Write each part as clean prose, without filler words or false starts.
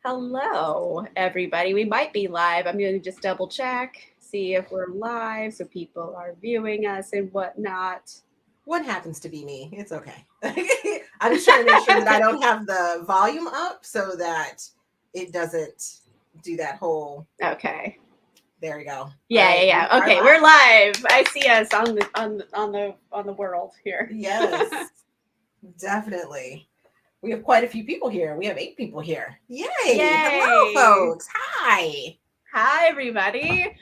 Hello, everybody. We might be live. I'm going to just double check, see if we're live so people are viewing us and whatnot. What happens to be me? It's okay. I'm just trying to make sure that I don't have the volume up so that it doesn't do that whole. Okay. There we go. Yeah. Okay, we're live. I see us on the world here. Yes, definitely. We have quite a few people here. We have 8 people here. Yay! Hello, folks. Hi, everybody.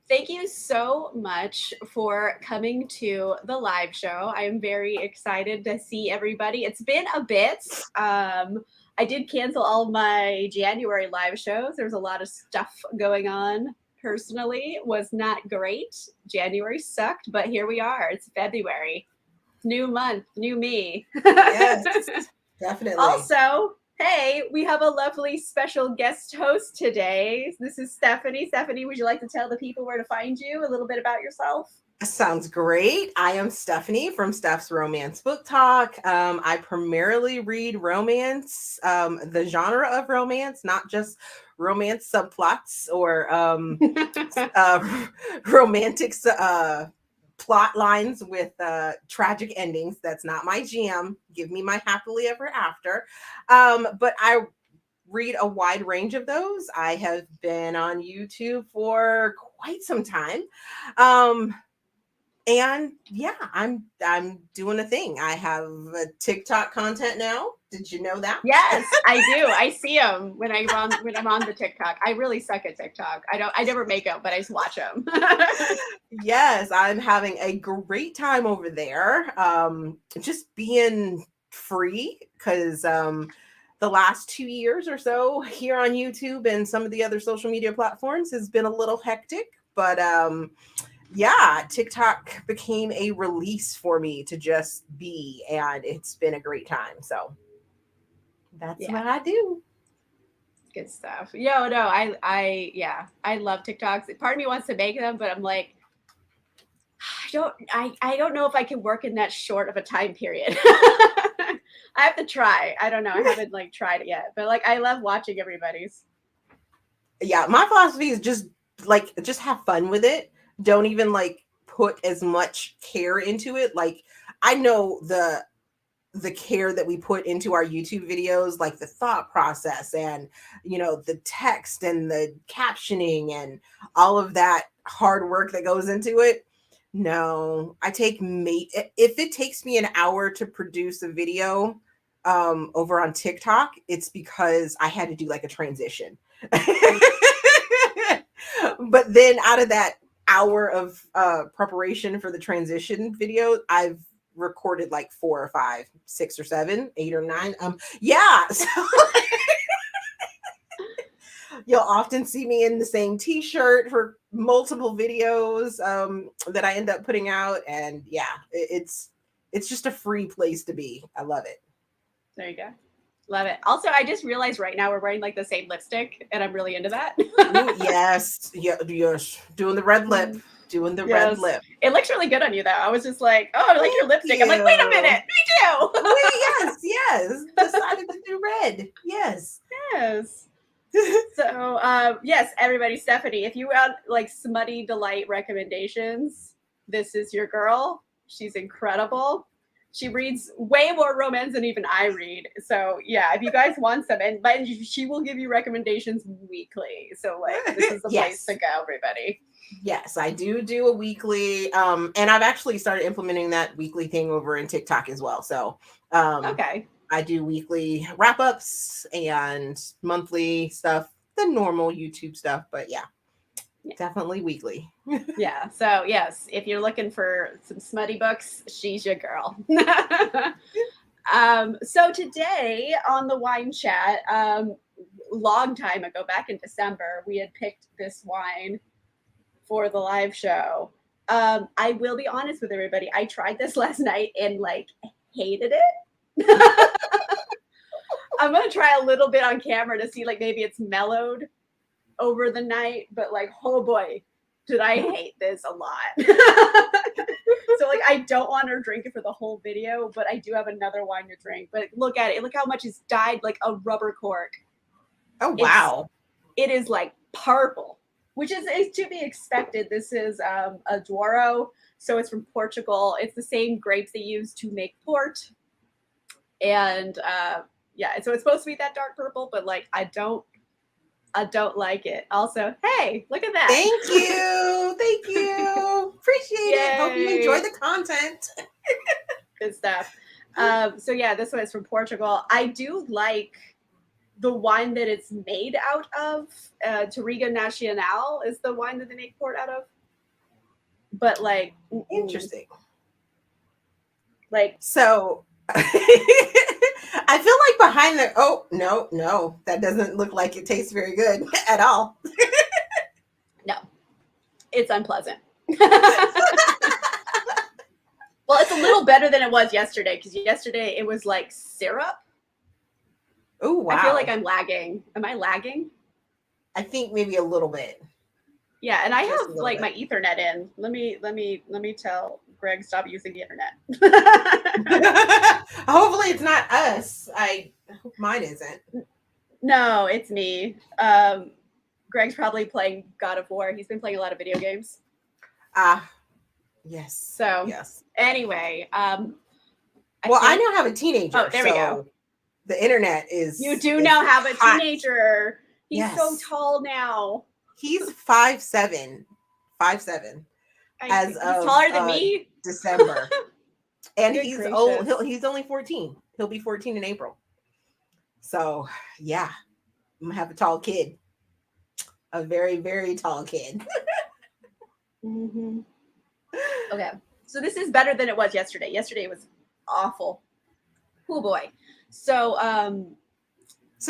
Thank you so much for coming to the live show. I am very excited to see everybody. It's been a bit. I did cancel all my January live shows. There was a lot of stuff going on personally. It was not great. January sucked, but here we are. It's February. New month, new me. Yes, definitely. Also, hey, we have a lovely special guest host today. This is Stephanie. Stephanie, would you like to tell the people where to find you, a little bit about yourself? Sounds great. I am Stephanie from Steph's Romance Book Talk. I primarily read romance, the genre of romance, not just romance subplots or romantic plot lines with tragic endings. That's not my jam. Give me my happily ever after. But I read a wide range of those. I have been on YouTube for quite some time. And yeah, I'm doing a thing. I have a TikTok content now. Did you know that? Yes, I do. I see them when I'm on the TikTok. I really suck at TikTok. I never make them, but I just watch them. Yes, I'm having a great time over there. Just being free because the last 2 years or so here on YouTube and some of the other social media platforms has been a little hectic, but yeah, TikTok became a release for me to just be, and it's been a great time. So that's what I do. Good stuff. No, I love TikToks. Part of me wants to make them, but I'm like, I don't know if I can work in that short of a time period. I have to try. I don't know. I haven't tried it yet, but I love watching everybody's. Yeah, my philosophy is just have fun with it. Don't even put as much care into it. I know the care that we put into our YouTube videos, like the thought process and the text and the captioning and all of that hard work that goes into it. No, if it takes me an hour to produce a video over on TikTok, it's because I had to do a transition. But then out of that hour of preparation for the transition video, I've recorded 4 or 5, 6 or 7, 8 or 9. Yeah. So you'll often see me in the same t-shirt for multiple videos that I end up putting out. And yeah, it's just a free place to be. I love it. There you go. Love it. Also, I just realized right now we're wearing the same lipstick, and I'm really into that. Ooh, yes. Yeah, you're doing the red lip. Red lip. It looks really good on you, though. I was just like, oh, I like your lipstick. I'm like, wait a minute. Me too. Yes. Decided to do red. Yes. So, yes, everybody, Stephanie, if you want smutty delight recommendations, this is your girl. She's incredible. She reads way more romance than even I read. So yeah, if you guys want some, but she will give you recommendations weekly. So this is the place to go, everybody. Yes, I do a weekly. And I've actually started implementing that weekly thing over in TikTok as well. So okay. I do weekly wrap-ups and monthly stuff, the normal YouTube stuff, but yeah. Definitely weekly. Yeah. So yes, if you're looking for some smutty books, she's your girl. So today on the wine chat, long time ago, back in December, we had picked this wine for the live show. I will be honest with everybody. I tried this last night and hated it. I'm gonna try a little bit on camera to see maybe it's mellowed over the night, but oh boy, did I hate this a lot. So I don't want to drink it for the whole video, but I do have another wine to drink. But look at it. Look how much is dyed like a rubber cork. Oh, wow. It is like purple, which is to be expected. This is a Douro, so it's from Portugal. It's the same grapes they use to make port. And yeah, so it's supposed to be that dark purple, but like I don't like it. Also, hey, look at that. Thank you. Thank you. Appreciate it. Hope you enjoy the content. Good stuff. So yeah, this one is from Portugal. I do like the wine that it's made out of. Touriga Nacional is the wine that they make port out of. But like, interesting. Like, so I feel like behind the, oh, no, that doesn't look like it tastes very good at all. No, it's unpleasant. Well, it's a little better than it was yesterday, because yesterday it was like syrup. Oh, wow. I feel like I'm lagging. Am I lagging? I think maybe a little bit. Yeah, and I have like my Ethernet in. Let me tell Greg, stop using the internet. Hopefully it's not us. I hope mine isn't. No, it's me. Greg's probably playing God of War. He's been playing a lot of video games. Yes. So yes. Anyway, I now have a teenager. Oh, there we go. The internet is. You do now have a teenager. He's so tall now. He's 5'7". 5'7". He's taller than me. December, and he's old. He's only 14. He'll be 14 in April. So yeah, I'm gonna have a tall kid, a very, very tall kid. Mm-hmm. Okay, so this is better than it was yesterday. Yesterday was awful. Oh boy. So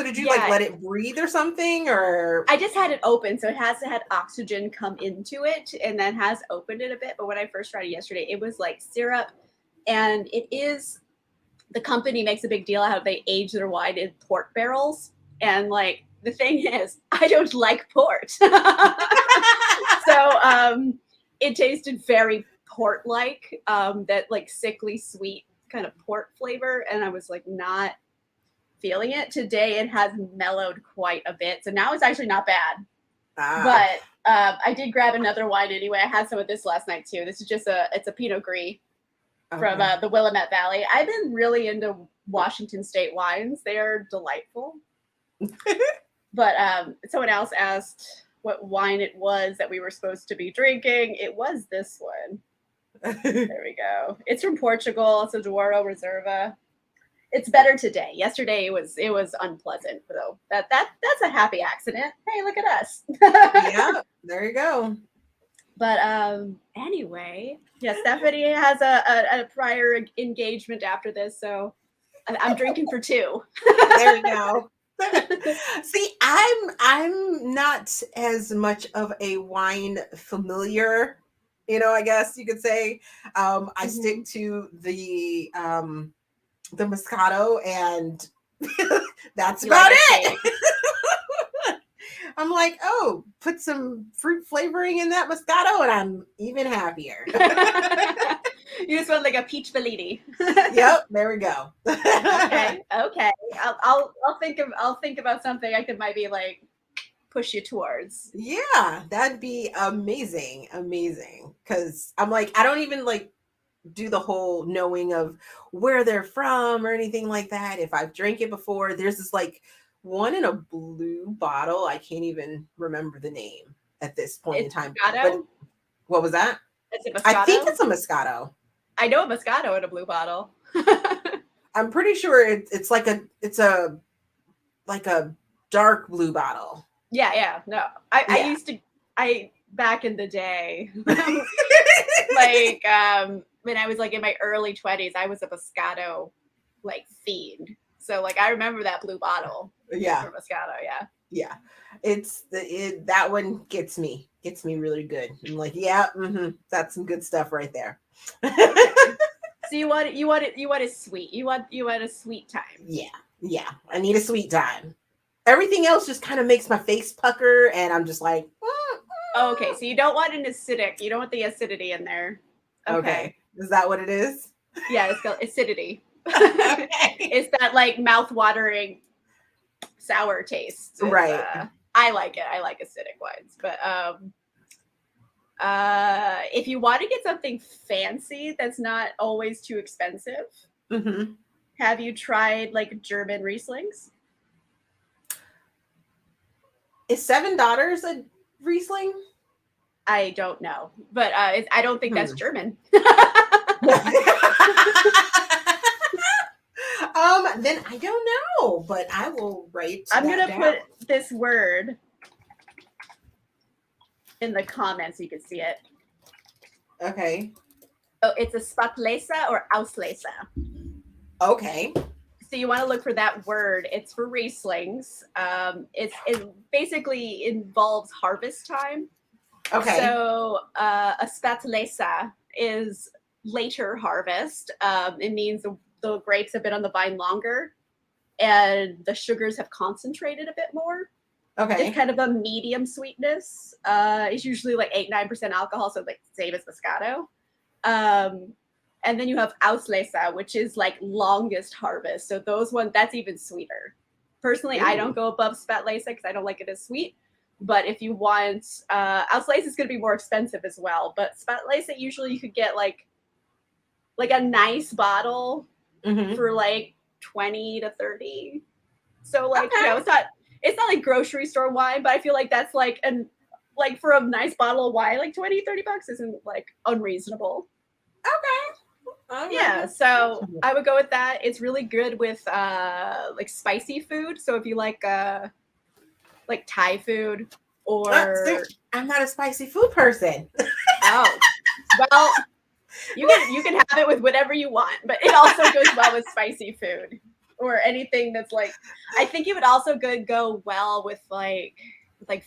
did you like let it breathe or something, or? I just had it open, so it has had oxygen come into it, and then has opened it a bit. But when I first tried it yesterday, it was like syrup, and it is. The company makes a big deal out of how they age their wine in port barrels, and like the thing is, I don't like port, so it tasted very port-like, that like sickly sweet kind of port flavor, and I was like not feeling it. Today it has mellowed quite a bit, so now it's actually not bad. But I did grab another wine anyway. I had some of this last night too. This is just it's a Pinot Gris from the Willamette Valley. I've been really into Washington State wines. They are delightful. But someone else asked what wine it was that we were supposed to be drinking. It was this one. There we go. It's from Portugal. It's a Douro Reserva. It's better today. Yesterday it was unpleasant, though. That's a happy accident. Hey, look at us. Yeah, there you go. But anyway, yeah, Stephanie has a prior engagement after this, so I'm drinking for two. There you go. See, I'm not as much of a wine familiar, I guess you could say. I stick to the Moscato, and that's about it. I'm like, oh, put some fruit flavoring in that Moscato, and I'm even happier. You just want like a peach Bellini. Yep, there we go. Okay. I'll think about something I could maybe like push you towards. Yeah, that'd be amazing. Because I'm like, I don't even like do the whole knowing of where they're from or anything like that. If I've drank it before, there's this like one in a blue bottle. I can't even remember the name at this point in time. But what was that? Is it Moscato? I think it's a Moscato. I know a Moscato in a blue bottle. I'm pretty sure it's like a dark blue bottle. Yeah. No, I used to, back in the day, like when I was like in my early 20s, I was a Moscato like fiend. So like I remember that blue bottle. Yeah. For Moscato, yeah. Yeah. That one gets me really good. I'm like, yeah, that's some good stuff right there. So you want it sweet. You want a sweet time. Yeah. I need a sweet time. Everything else just kind of makes my face pucker, and I'm just like, Okay, so you don't want an acidic. You don't want the acidity in there. Okay. Is that what it is? Yeah, it's called acidity. Okay. It's that like mouth-watering sour taste. Right. I like it. I like acidic wines. But if you want to get something fancy that's not always too expensive, have you tried like German Rieslings? Is Seven Daughters a Riesling? I don't know, but I don't think that's German. Then I don't know, but I will write. I'm gonna put this word in the comments so you can see it. Okay. Oh, it's a Spätlese or Auslese. Okay. So you want to look for that word. It's for Rieslings. It basically involves harvest time. Okay. So a Spätlese is later harvest. It means the grapes have been on the vine longer and the sugars have concentrated a bit more. Okay. It's kind of a medium sweetness. It's usually like 8-9% alcohol, so like same as Moscato. And then you have Auslese, which is like longest harvest. So those ones, that's even sweeter. Personally, I don't go above Spätlese because I don't like it as sweet. But if you want, Auslese is going to be more expensive as well. But Spätlese, usually you could get like a nice bottle for like 20 to 30. So like, you know, it's not like grocery store wine, but I feel like that's like for a nice bottle of wine, like 20, 30 bucks isn't like unreasonable. Okay. Yeah, so I would go with that. It's really good with like spicy food. So if you like Thai food or I'm not a spicy food person. Oh, well, you can have it with whatever you want, but it also goes well with spicy food or anything that's like. I think it would also go well with like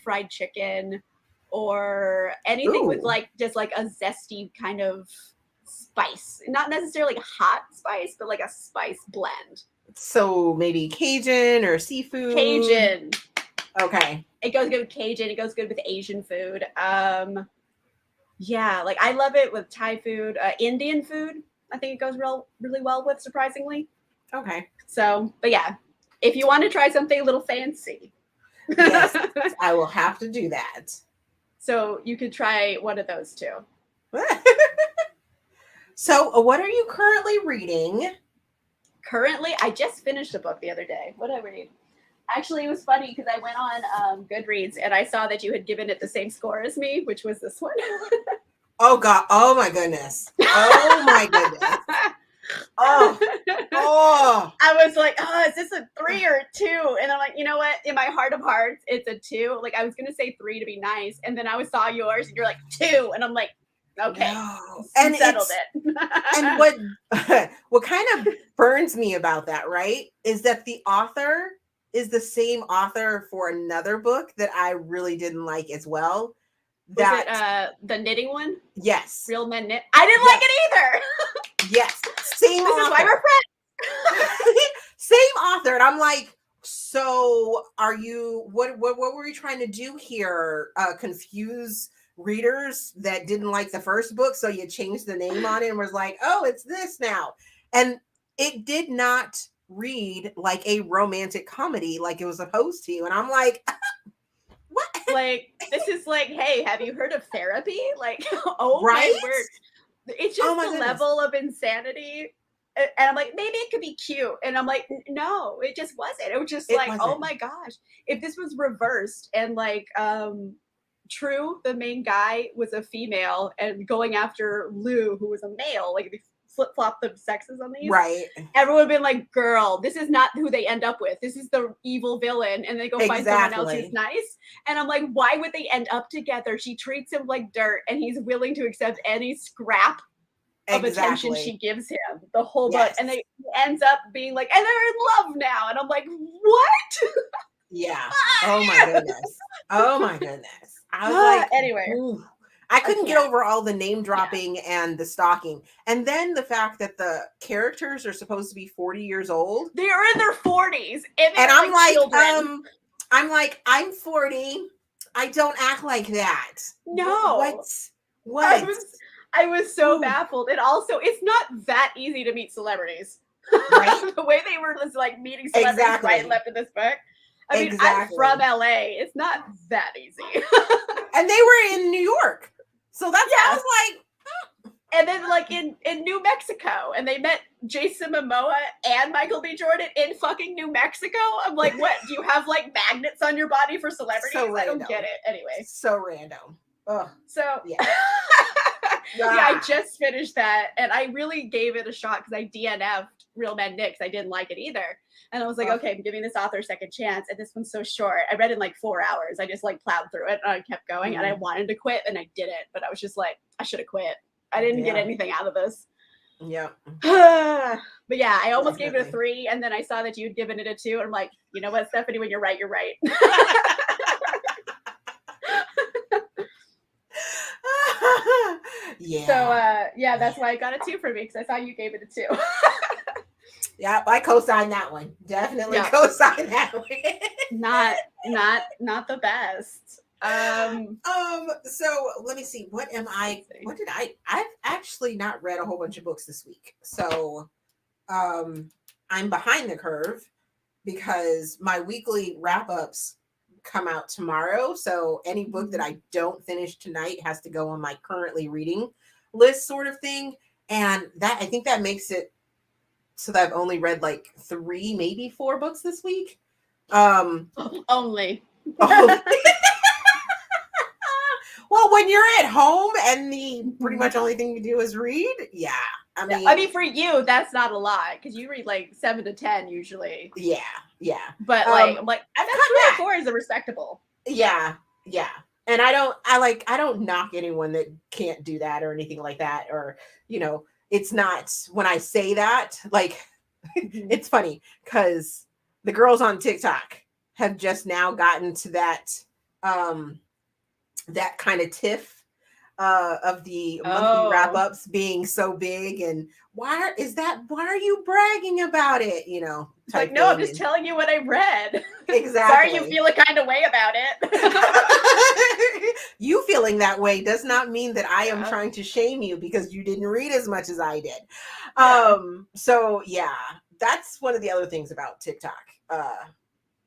fried chicken or anything with like just like a zesty kind of spice, not necessarily hot spice, but like a spice blend. So maybe Cajun or seafood. Cajun. Okay. It goes good with Cajun. It goes good with Asian food. Yeah, like I love it with Thai food, Indian food. I think it goes really well with, surprisingly. Okay. So, but yeah, if you want to try something a little fancy, yes, I will have to do that. So you could try one of those too. So, what are you currently reading? Currently, I just finished a book the other day. What did I read? Actually, it was funny because I went on Goodreads and I saw that you had given it the same score as me, which was this one. Oh God! Oh my goodness! Oh my goodness! Oh! I was like, oh, is this a 3 or a 2? And I'm like, you know what? In my heart of hearts, it's a 2. Like I was gonna say 3 to be nice, and then I saw yours, and you're like 2, and I'm like, okay, no. And settled it. And what kind of burns me about that, right, is that the author is the same author for another book that I really didn't like as well. Was it the knitting one? Yes. Real Men Knit. I didn't like it either. Yes. Same author. This is why we're friends. Same author. And I'm like, so are you, what were you trying to do here? Confuse readers that didn't like the first book, so you changed the name on it and was like, oh, it's this now. And it did not read like a romantic comedy like it was supposed to. And I'm like, what? Like, this is like, hey, have you heard of therapy? Like, oh right? My word. It's just the level of insanity. And I'm like, maybe it could be cute. And I'm like, no, it just wasn't. It was just oh my gosh. If this was reversed and like True, the main guy, was a female and going after Lou, who was a male, like they flip-flop the sexes on these. Right. Everyone would have been like, girl, this is not who they end up with. This is the evil villain. And they go find someone else who's nice. And I'm like, why would they end up together? She treats him like dirt and he's willing to accept any scrap of attention she gives him the whole book. And they ends up being like, and they're in love now. And I'm like, what? Yeah. Oh my goodness. Oh my goodness. I was like, anyway. Ooh. I couldn't get over all the name dropping and the stalking. And then the fact that the characters are supposed to be 40 years old. They are in their 40s. And I'm like, I'm 40. I don't act like that. No. What? I was so baffled. And also, it's not that easy to meet celebrities. Right? The way they were just like meeting celebrities right and left in this book. I mean, I'm from LA. It's not that easy. And they were in New York. So that's why I was like, and then like in New Mexico, and they met Jason Momoa and Michael B. Jordan in fucking New Mexico. I'm like, what? Do you have like magnets on your body for celebrities? So I don't get it. Anyway. So random. Ugh. So yeah. I just finished that, and I really gave it a shot because I DNF'd Real Men Nicks. I didn't like it either. And I was like, okay, I'm giving this author a second chance. And this one's so short. I read it in like 4 hours. I just like plowed through it and I kept going. And I wanted to quit and I didn't. But I was just like, I should have quit. I didn't get anything out of this. Yeah. But yeah, I almost gave it a 3. And then I saw that you'd given it a 2. And I'm like, you know what, Stephanie, when you're right, you're right. Yeah. So that's why I got a 2 for me, because I saw you gave it a 2. Yeah, I co-signed that one. Definitely co-signed that one. not the best. So let me see. I've actually not read a whole bunch of books this week. So I'm behind the curve because my weekly wrap-ups come out tomorrow. So any book that I don't finish tonight has to go on my currently reading list sort of thing. And that, I think that makes it so that I've only read like 3, maybe 4 books this week. Only. Well, when you're at home and the pretty much only thing you do is read, I mean, for you, that's not a lot because you read like 7 to 10 usually. Yeah. But I'm like, that's 3 or 4 is a respectable. Yeah. And I don't knock anyone that can't do that or anything like that, or it's not, when I say that, like, it's funny because the girls on TikTok have just now gotten to that that kind of tiff of the monthly wrap-ups being so big, and why are you bragging about it? Like, no, I'm just telling you what I read. Exactly. Sorry you feel a kind of way about it. You feeling that way does not mean that I am trying to shame you because you didn't read as much as I did. So yeah, that's one of the other things about TikTok.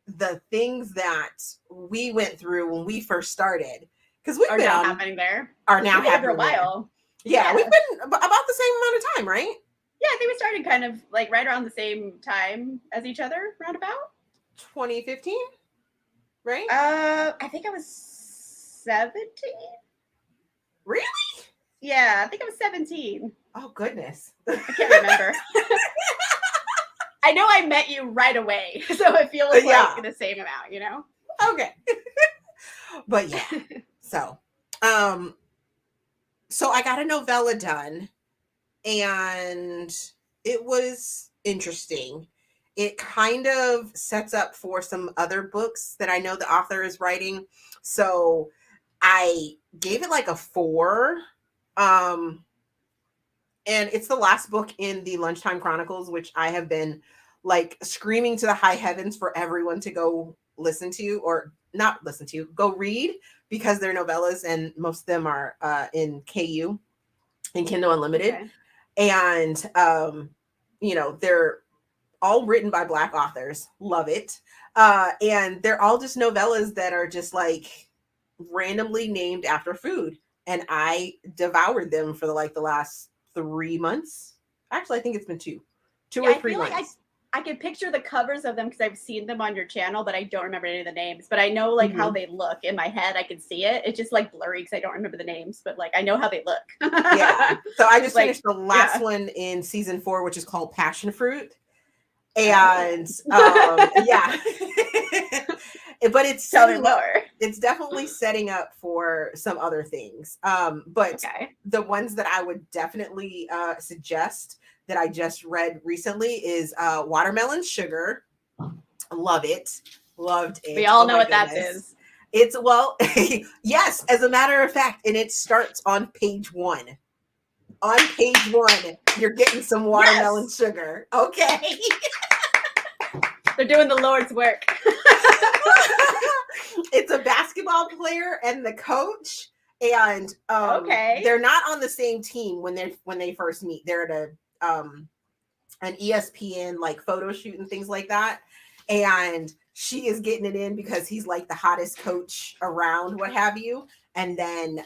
The things that we went through when we first started, because we've been now happening there. Are now happening for a while. Yeah, we've been about the same amount of time, right? Yeah, I think we started kind of like right around the same time as each other, roundabout. 2015, right? I think I was 17. Really? Yeah, I think I was 17. Oh goodness, I can't remember. I know I met you right away, so it feels like the same amount, Okay. But yeah, so I got a novella done, and it was interesting. It kind of sets up for some other books that I know the author is writing. So I gave it like a 4. And it's the last book in the Lunchtime Chronicles, which I have been like screaming to the high heavens for everyone to go listen to, or not listen to, go read, because they're novellas and most of them are in KU, in Kindle Unlimited. Okay. And, they're all written by Black authors. Love it. And they're all just novellas that are just like randomly named after food. And I devoured them for the last 3 months. Actually, I think it's been two or 3 months. Like I can picture the covers of them because I've seen them on your channel, but I don't remember any of the names. But I know like how they look in my head. I can see it. It's just like blurry because I don't remember the names, but like I know how they look. Yeah. So I just finished the last one in season 4, which is called Passion Fruit. And yeah. But it's definitely setting up for some other things. But the ones that I would definitely suggest that I just read recently is Watermelon Sugar. Love it. Loved it. We all know what that is. It's yes, as a matter of fact, and it starts on page 1. On page 1, you're getting some watermelon sugar. Okay. They're doing the Lord's work. It's a basketball player and the coach, and they're not on the same team when they first meet. They're at an ESPN like photo shoot and things like that. And she is getting it in because he's like the hottest coach around, what have you. And then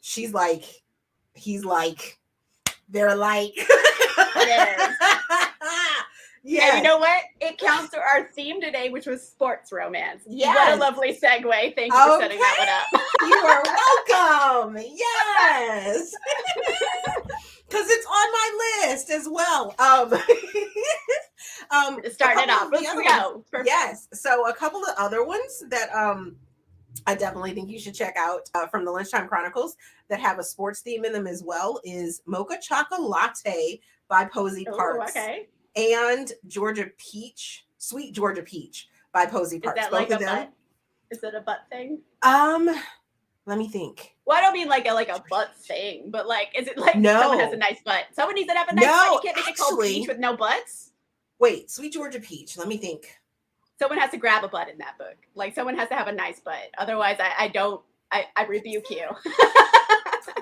he's like, they're like, It is. yeah. And you know what? It counts to our theme today, which was sports romance. Yes. What a lovely segue. Thank you for setting that one up. You are welcome. Yes. Because it's on my list as well. Start it off. Let's go. Yes. So a couple of other ones that I definitely think you should check out from the Lunchtime Chronicles that have a sports theme in them as well is Mocha Choca Latte by Posey Parks. Okay. And Sweet Georgia Peach by Posey Parks. Is that both like of them. butt? Is it a butt thing? Let me think. Well, I don't mean like a butt thing, but like, is it like No. someone has a nice butt? Someone needs to have a nice butt. You can't make it called peach with no butts. Wait, Sweet Georgia Peach. Let me think. Someone has to grab a butt in that book. Like someone has to have a nice butt. Otherwise, I rebuke you.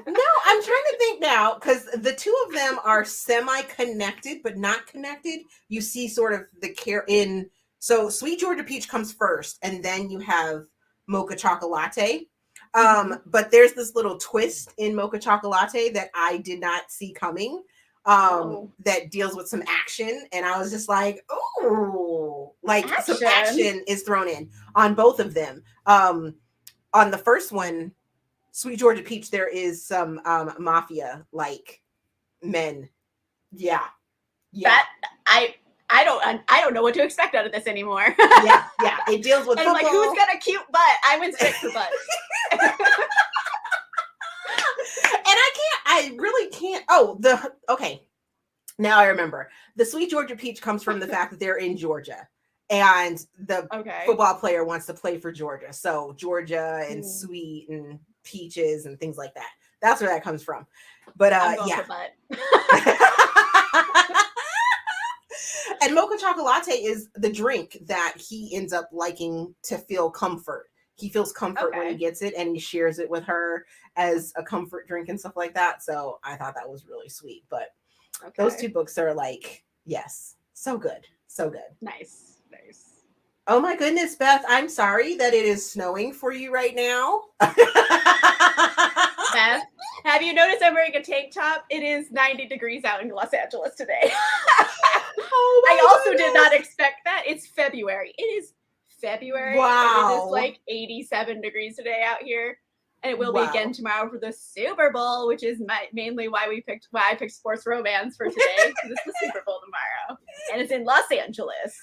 No, I'm trying to think now because the two of them are semi-connected but not connected. You see sort of the care in. So Sweet Georgia Peach comes first, and then you have Mocha Choca Latte. But there's this little twist in Mocha Choca Latte that I did not see coming. That deals with some action, and I was just like, "Oh, like some action is thrown in on both of them." On the first one, Sweet Georgia Peach, there is some mafia like men. Yeah. That I don't know what to expect out of this anymore. yeah. It deals with and I'm like, who's got a cute butt? I went straight for butt. And I really can't. Okay. Now I remember. The Sweet Georgia Peach comes from the fact that they're in Georgia. And the football player wants to play for Georgia. So Georgia and sweet and peaches and things like that. That's where that comes from. But yeah. And Mocha Choca Latte is the drink that he ends up liking to feel comfort. He feels comfort when he gets it, and he shares it with her as a comfort drink and stuff like that. So I thought that was really sweet. But those two books are like, yes, so good. So good. Nice. Oh my goodness, Beth, I'm sorry that it is snowing for you right now. Beth, have you noticed I'm wearing a tank top? It is 90 degrees out in Los Angeles today. I also did not expect that. It's February. It is February. Wow. And it is like 87 degrees today out here. And it will be again tomorrow for the Super Bowl, which is mainly why I picked sports romance for today. Because it's the Super Bowl tomorrow. And it's in Los Angeles.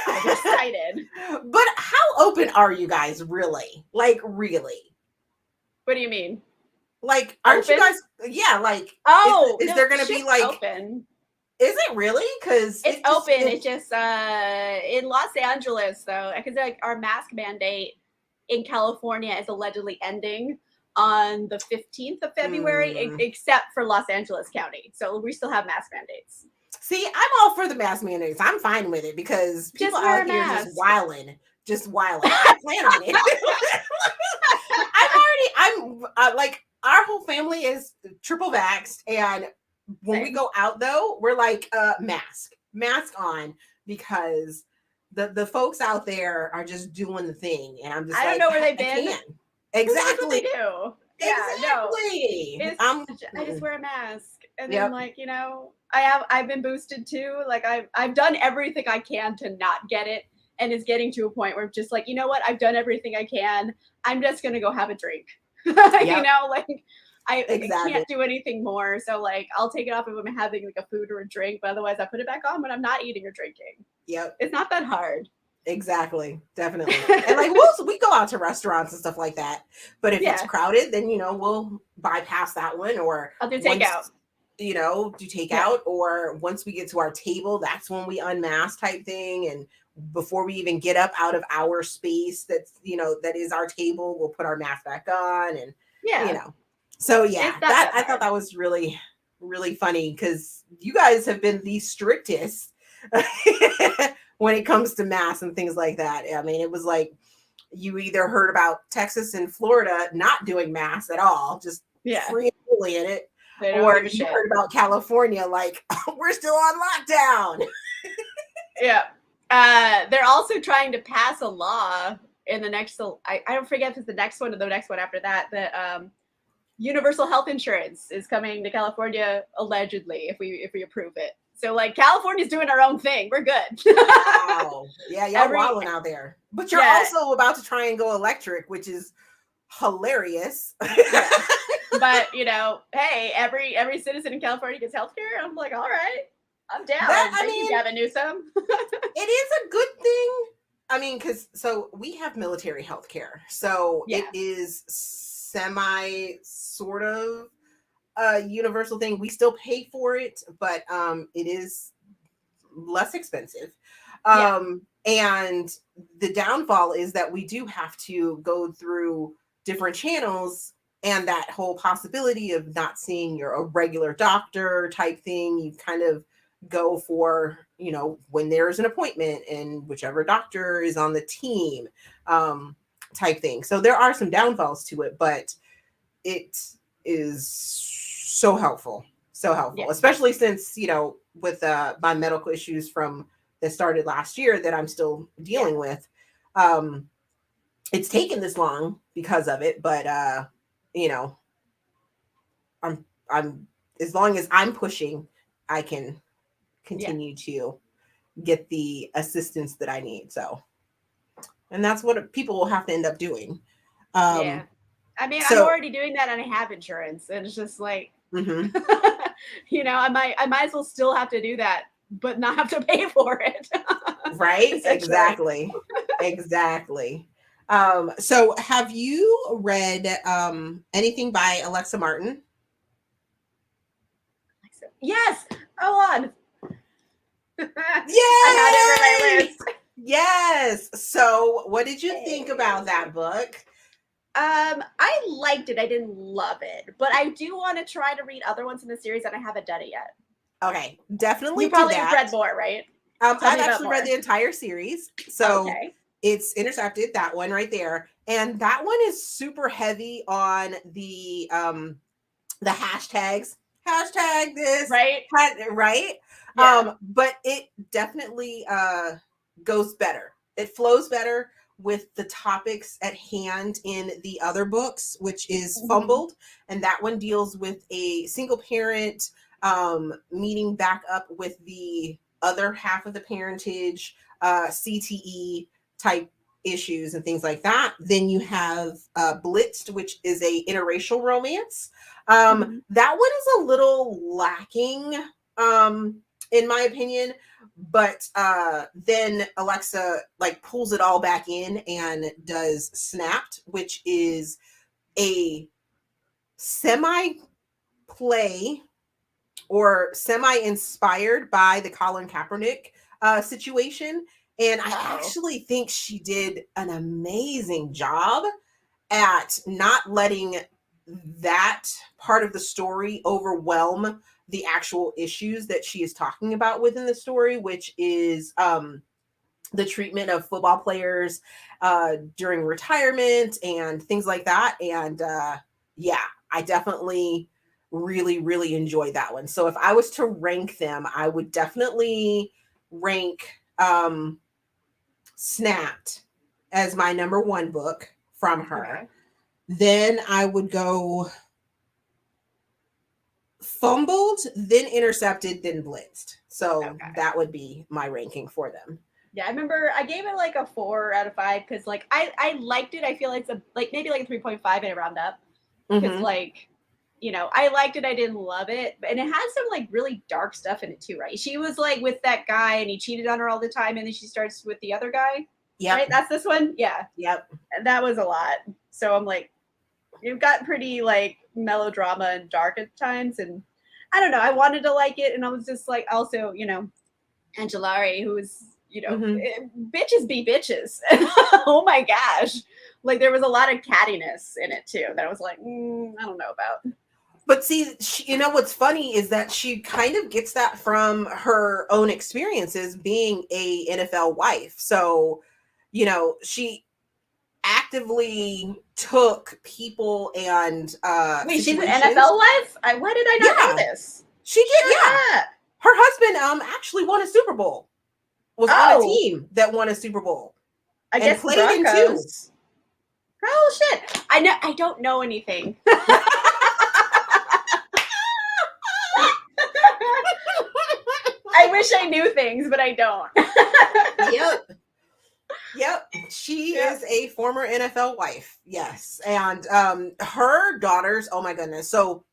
I'm excited. But how open are you guys really? Like, really? What do you mean? Like, aren't you guys? Yeah, like, is there going to be like open? Is it really? Because it's open. It's just in Los Angeles though, because like our mask mandate in California is allegedly ending on the 15th of February, except for Los Angeles County. So we still have mask mandates. See, I'm all for the mask mandates. I'm fine with it because people out here just wilding. I plan on it. I'm like, our whole family is triple vaxxed, and when we go out though, we're like mask on, because the folks out there are just doing the thing, and I'm just I don't know where they've been. Exactly. They do. Yeah, exactly. No. I just wear a mask, and then like, you know, I've been boosted too. Like I've done everything I can to not get it, and it's getting to a point where I'm just like, you know what, I've done everything I can. I'm just gonna go have a drink. You know, like I can't do anything more. So like I'll take it off if I'm having like a food or a drink, but otherwise I put it back on when I'm not eating or drinking. Yep. It's not that hard. Exactly. Definitely. And like we go out to restaurants and stuff like that. But if it's crowded, then you know, we'll bypass that one, or I'll do takeout. You know, do takeout, or once we get to our table, that's when we unmask type thing. And before we even get up out of our space that's, you know, that is our table, we'll put our mask back on, and you know. So yeah, I thought that was really, really funny, because you guys have been the strictest when it comes to masks and things like that. I mean, it was like you either heard about Texas and Florida not doing masks at all, just free and fully in it, or you heard about California like we're still on lockdown. Yeah. They're also trying to pass a law in the next, I don't forget if it's the next one or the next one after that, that universal health insurance is coming to California allegedly if we approve it. So like California's doing our own thing. We're good. Wow. Yeah, y'all wilding out there. But you're also about to try and go electric, which is hilarious. Yeah. But hey, every citizen in California gets healthcare. I'm like, all right, I'm down. Thank you, Gavin Newsom. It is a good thing. I mean, so we have military healthcare, so it is semi sort of a universal thing. We still pay for it, but it is less expensive. And the downfall is that we do have to go through different channels, and that whole possibility of not seeing a regular doctor type thing, you kind of go for, when there's an appointment and whichever doctor is on the team, type thing. So there are some downfalls to it, but it is so helpful, especially since, with my medical issues that started last year that I'm still dealing with. It's taken this long because of it, but I'm as long as I'm pushing, I can continue to get the assistance that I need. So, and that's what people will have to end up doing. I mean, I'm already doing that and I have insurance, and it's just like, I might as well still have to do that, but not have to pay for it. Right? Exactly. So have you read anything by Alexa Martin? Yes. Hold on. Yes. I had it on my list. Yes. So what did you think about that book? I liked it. I didn't love it, but I do want to try to read other ones in the series, and I haven't done it yet. Okay, definitely. You probably have read more, right? I've actually read the entire series. So it's Intercepted, that one right there. And that one is super heavy on the hashtags. Hashtag this. Right. Right. Yeah. But it definitely goes better. It flows better with the topics at hand in the other books, which is Fumbled. And that one deals with a single parent meeting back up with the other half of the parentage, CTE type issues and things like that. Then you have Blitzed, which is a interracial romance. That one is a little lacking, in my opinion. But then Alexa pulls it all back in and does Snapped, which is a semi play or semi-inspired by the Colin Kaepernick situation. And I actually think she did an amazing job at not letting that part of the story overwhelm the actual issues that she is talking about within the story, which is the treatment of football players during retirement and things like that. And I definitely really, really enjoyed that one. So if I was to rank them, I would definitely rank Snapped as my number one book from her. Okay. Then I would go Fumbled, then Intercepted, then Blitzed. So that would be my ranking for them. Yeah, I remember I gave it a 4 out of 5 because I liked it. I feel like it's maybe a 3.5 and it round up because I liked it. I didn't love it, and it has some really dark stuff in it too, right? She was with that guy and he cheated on her all the time, and then she starts with the other guy. Yeah, right. That's this one. Yeah. Yep. And that was a lot. So I'm you've got pretty melodrama and dark at times, and I don't know. I wanted to like it, and I was just also Angelari, who is bitches be bitches. Oh my gosh. There was a lot of cattiness in it too that I was I don't know about. But see, what's funny is that she kind of gets that from her own experiences being a NFL wife. So, she actively took people and wait, she's an NFL wife? Why did I not know this? She did, yeah. Her husband actually won a Super Bowl. was on a team that won a Super Bowl. I guess played in two. Oh shit! I don't know anything. I wish I knew things, but I don't. Yep. She is a former NFL wife. Yes. And her daughters, oh my goodness. So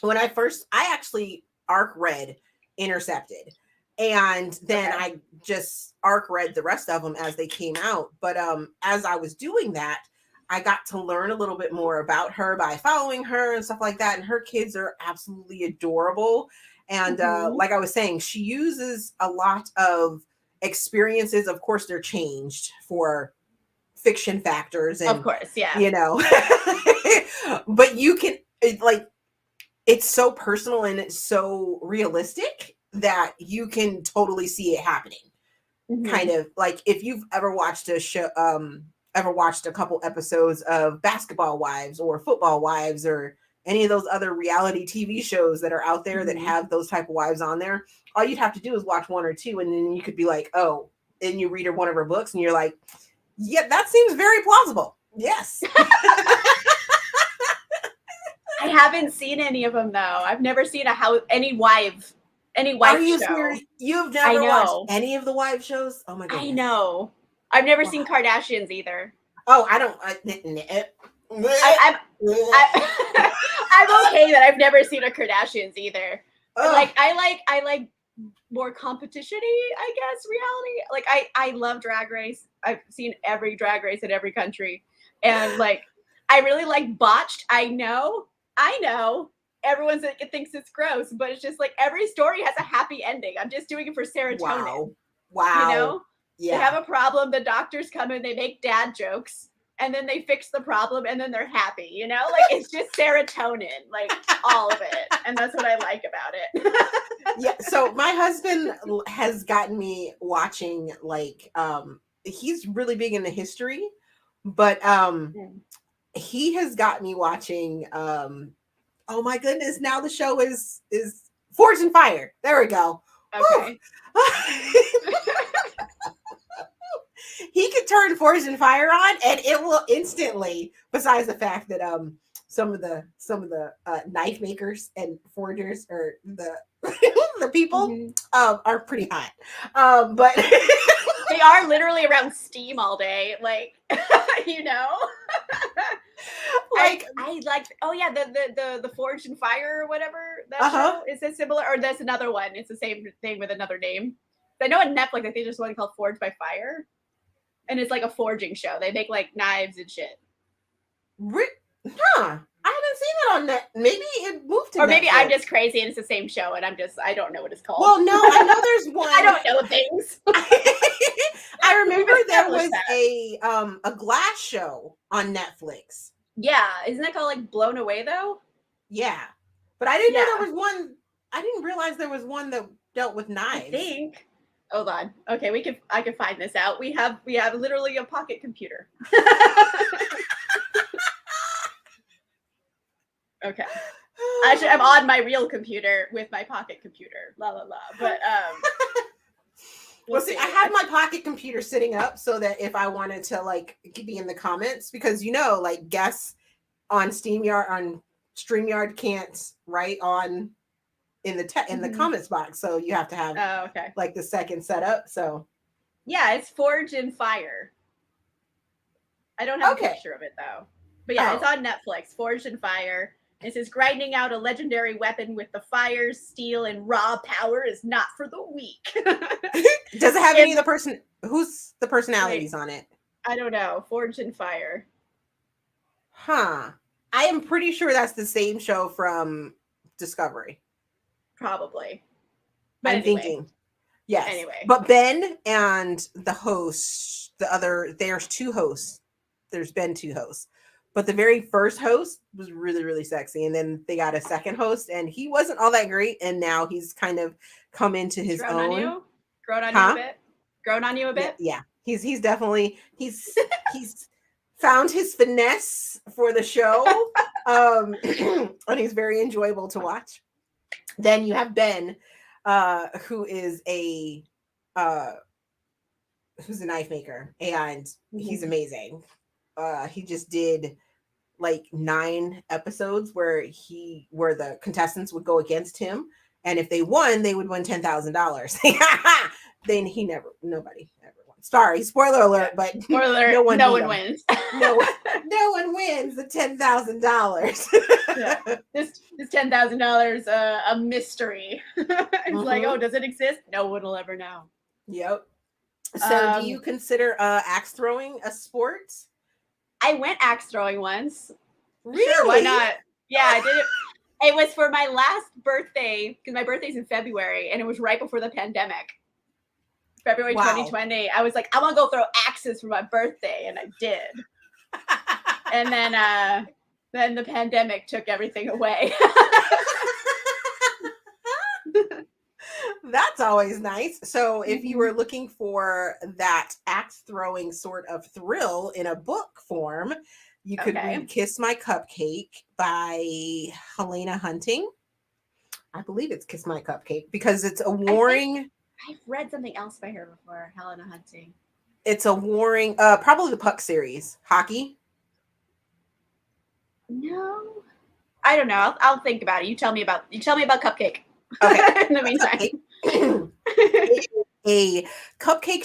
when I actually arc read Intercepted. And then I just arc read the rest of them as they came out. But as I was doing that, I got to learn a little bit more about her by following her and stuff like that. And her kids are absolutely adorable. And like I was saying, she uses a lot of experiences. Of course, they're changed for fiction factors. And, of course, yeah. You know, but you can, it's so personal and it's so realistic that you can totally see it happening. Kind of like if you've ever watched a show, ever watched a couple episodes of Basketball Wives or Football Wives or any of those other reality TV shows that are out there that have those type of wives on there, all you'd have to do is watch one or two, and then you could be like, oh, and you read one of her books and you're like, yeah, that seems very plausible. Yes. I haven't seen any of them though. I've never seen any wife Are you show. Serious? You've never watched any of the wife shows? Oh my goodness. I know. I've never seen Kardashians either. Oh, I don't. I'm okay that I've never seen a Kardashians either. Like I like more competition-y, I guess, reality. Like I love Drag Race. I've seen every Drag Race in every country, and like I really like Botched. I know. Everyone thinks it's gross, but it's just like every story has a happy ending. I'm just doing it for serotonin. Wow. You know? Yeah. They have a problem. The doctors come in, they make dad jokes, and then they fix the problem, and then they're happy. You know, like it's just serotonin, like all of it, and that's what I like about it. Yeah. So my husband has gotten me watching. Like, he's really big into history, but he has got me watching. Oh my goodness! Now the show is Forged in Fire. There we go. Okay. He could turn Forged in Fire on, and it will instantly. Besides the fact that some of the knife makers and forgers or the people are pretty hot. But they are literally around steam all day, like you know. Like I like the Forged in Fire or whatever that show. Is it similar, or that's another one? It's the same thing with another name. I know on Netflix I think there's one called Forged by Fire, and it's like a forging show. They make like knives and shit. I haven't seen it on net. Maybe it moved to or maybe Netflix. I'm just crazy and it's the same show and I don't know what it's called. Well, no, I know there's one. I don't know things. I remember there was a glass show on Netflix. Yeah, isn't that called like Blown Away though? Yeah, but I didn't know there was one. I didn't realize there was one that dealt with knives. I think. Hold on. Okay, I can find this out. We have literally a pocket computer. Okay. Actually, I'm on my real computer with my pocket computer. La la la. But we'll see. I have my pocket computer sitting up so that if I wanted to like be in the comments, because like guests on StreamYard can't write on in the comments box, so you have to have like the second setup. So yeah, it's Forged in Fire. I don't have a picture of it though, but yeah, it's on Netflix. Forged in Fire. It says grinding out a legendary weapon with the fire, steel, and raw power is not for the weak. Does it have any of the who's the personalities on it? I don't know. Forged in Fire. Huh. I am pretty sure that's the same show from Discovery. Probably. But I'm thinking. Yes. Anyway. But Ben and the host, there's two hosts. There's been two hosts. But the very first host was really, really sexy. And then they got a second host and he wasn't all that great. And now he's kind of come into his own. Grown on you a bit? Grown on you a bit? Yeah. He's definitely, he's found his finesse for the show. And he's very enjoyable to watch. Then you have Ben, who is who's a knife maker, and he's amazing. He just did like 9 episodes where the contestants would go against him, and if they won, they would win $10,000. Then nobody ever won. Sorry, spoiler alert, but spoiler, no one wins. no one wins the $10,000. Yeah. This $10,000 a mystery. It's like, oh, does it exist? No one will ever know. Yep. So do you consider axe throwing a sport? I went axe throwing once. Really? Sure, why not? Yeah, I did it. It was for my last birthday, because my birthday's in February, and it was right before the pandemic. February 2020. I was like, I want to go throw axes for my birthday, and I did. And then the pandemic took everything away. That's always nice. So if you were looking for that axe throwing sort of thrill in a book form, you could read Kiss My Cupcake by Helena Hunting. I believe it's Kiss My Cupcake because it's a warring. I've read something else by her before, Helena Hunting. It's a warring, probably the Puck series. Hockey? No. I don't know. I'll think about it. You tell me about Cupcake. Okay. In the meantime. A cupcake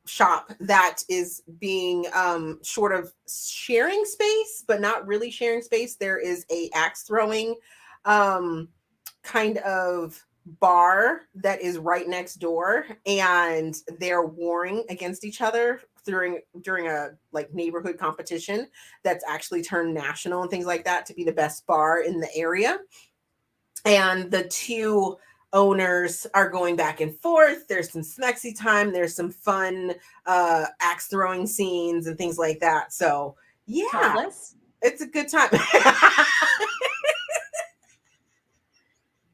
shop that is being sort of sharing space, but not really sharing space. There is a axe throwing kind of bar that is right next door, and they're warring against each other during a like neighborhood competition that's actually turned national and things like that to be the best bar in the area. And the two owners are going back and forth. There's some smexy time. There's some fun axe throwing scenes and things like that. So yeah, Topless? It's a good time.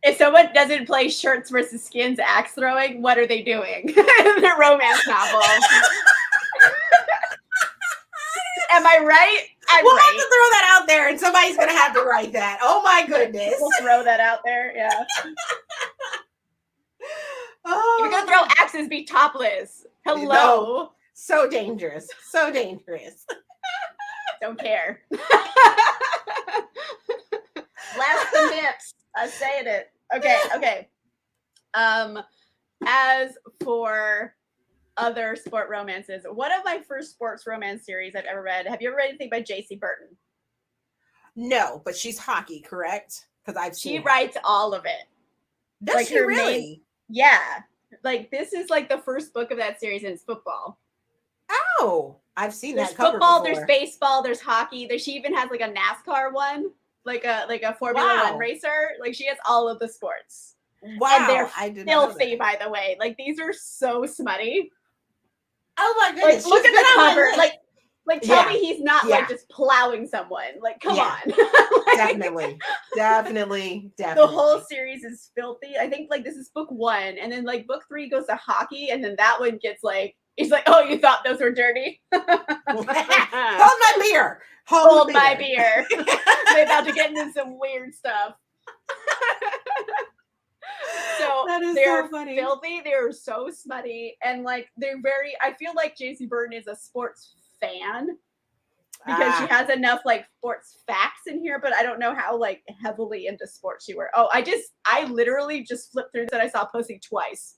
If someone doesn't play shirts versus skins axe throwing, what are they doing? They're romance novels. Am I right? We'll have to throw that out there, and somebody's going to have to write that. Oh my goodness. We'll throw that out there, yeah. If you're going to throw axes, be topless. Hello. No. So dangerous. So dangerous. Don't care. Blast the nips. I'm saying it. Okay. As for other sport romances, one of my first sports romance series I've ever read. Have you ever read anything by J.C. Burton? No, but she's hockey, correct? Because I've seen. She writes all of it. Does like she really? Yeah. Like this is like the first book of that series, and it's football. Oh, I've seen there's that cover football, before. There's baseball, there's hockey. She even has like a NASCAR one, like a Formula One racer. Like she has all of the sports. Wow, and they're filthy, by the way. Like these are so smutty. Oh my goodness! Like, look at the cover. Like tell me he's not like just plowing someone. Like come on. Like, definitely. The whole series is filthy. I think like this is book 1, and then like book 3 goes to hockey, and then that one gets like. He's like, oh, you thought those were dirty? Hold my beer. Hold my beer. They're about to get into some weird stuff. So they're so filthy. They're so smutty. And like, I feel like J.C. Burton is a sports fan because she has enough like sports facts in here, but I don't know how like heavily into sports she were. Oh, I literally just flipped through that. I saw Posey twice.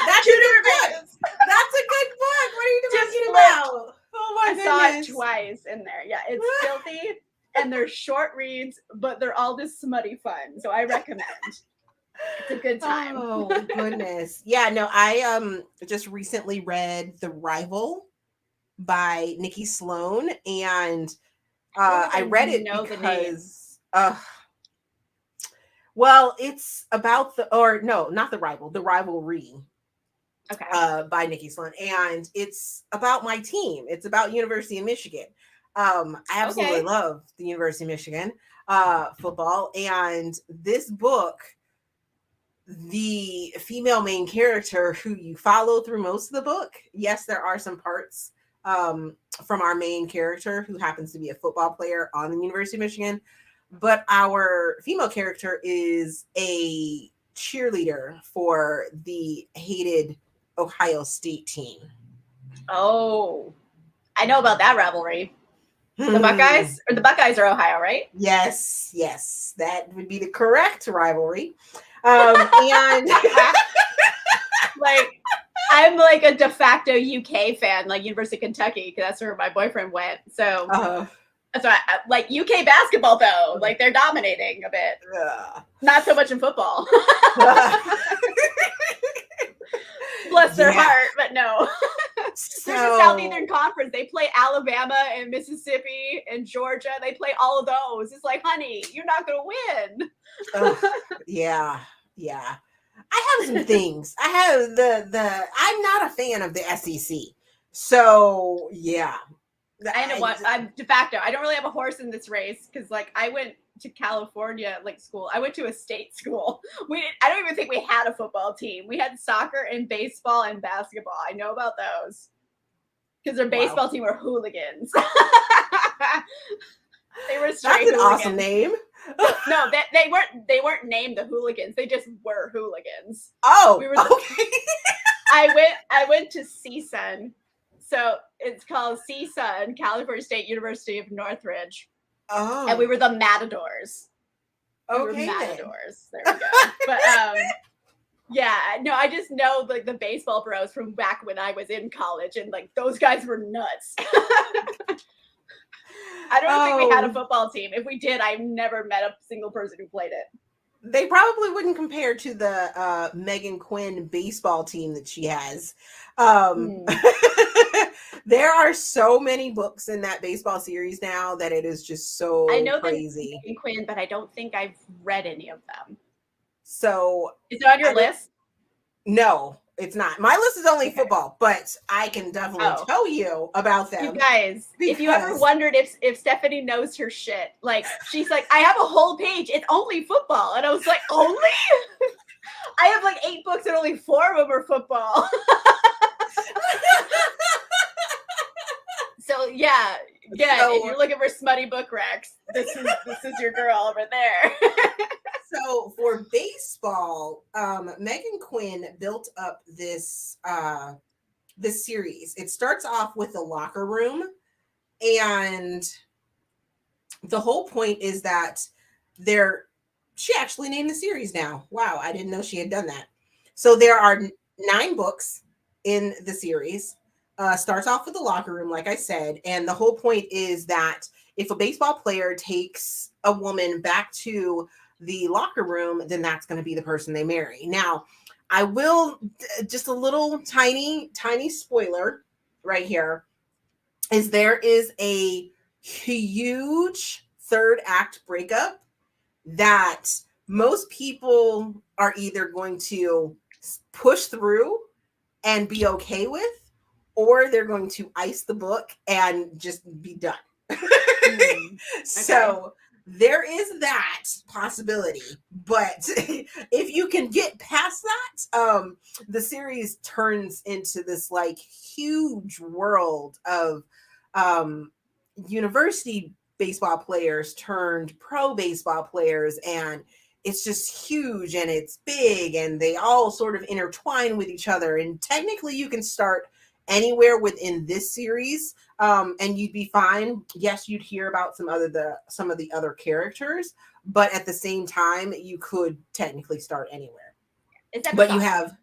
That's a good book. That's a good book. What are you talking about? Oh my goodness. I saw it twice in there. Yeah, it's filthy and they're short reads, but they're all just smutty fun. So I recommend. It's a good time. Oh goodness. Yeah, no, I just recently read The Rival by Nikki Sloane, and I read it because well, it's about not The Rival, The Rivalry. Okay. By Nikki Sloan, and it's about my team. It's about University of Michigan. I absolutely love the University of Michigan football, and this book, the female main character who you follow through most of the book. Yes, there are some parts from our main character who happens to be a football player on the University of Michigan, but our female character is a cheerleader for the hated Ohio State team. Oh, I know about that rivalry. The Buckeyes are Ohio, right? Yes, that would be the correct rivalry. And like, I'm like a de facto UK fan, like University of Kentucky, because that's where my boyfriend went. So that's why, like UK basketball though, like they're dominating a bit. Not so much in football. Bless their heart, but no. There's a Southeastern Conference. They play Alabama and Mississippi and Georgia. They play all of those. It's like, honey, you're not gonna win. Yeah. I have some things. I have the I'm not a fan of the SEC. So yeah. I know what I'm de facto. I don't really have a horse in this race because like I went to California like school. I went to a state school. I don't even think we had a football team. We had soccer and baseball and basketball. I know about those because their baseball team were hooligans. They were straight. That's an awesome name. No, they weren't named the hooligans. They just were hooligans. Oh, we were okay. I went to CSUN. So it's called CSUN, California State University of Northridge. Oh. And we were the Matadors. Okay. Matadors. There we go. But yeah, no, I just know like the baseball bros from back when I was in college, and like those guys were nuts. I don't think we had a football team. If we did, I've never met a single person who played it. They probably wouldn't compare to the Meghan Quinn baseball team that she has. There are so many books in that baseball series now that it is just so crazy. I know Meghan Quinn, but I don't think I've read any of them. So is it on your list? No, it's not. My list is only football, but I can definitely tell you about them. You guys, if you ever wondered if Stephanie knows her shit, like she's like, I have a whole page. It's only football. And I was like, only? I have like 8 books and only 4 of them are football. So yeah, if you're looking for smutty book racks, this is your girl over there. So for baseball, Meghan Quinn built up this series. It starts off with the locker room, and the whole point is that she actually named the series now. Wow, I didn't know she had done that. So there are 9 books in the series. Starts off with the locker room, like I said, and the whole point is that if a baseball player takes a woman back to the locker room, then that's going to be the person they marry. Now, I will just a little tiny spoiler right here is there is a huge 3rd act breakup that most people are either going to push through and be okay with, or they're going to ice the book and just be done. Okay. So there is that possibility, but if you can get past that, the series turns into this like huge world of university baseball players turned pro baseball players, and it's just huge and it's big and they all sort of intertwine with each other. And technically you can start anywhere within this series, and you'd be fine. Yes, you'd hear about some of the other characters, but at the same time, you could technically start anywhere. It's episodic. But you have,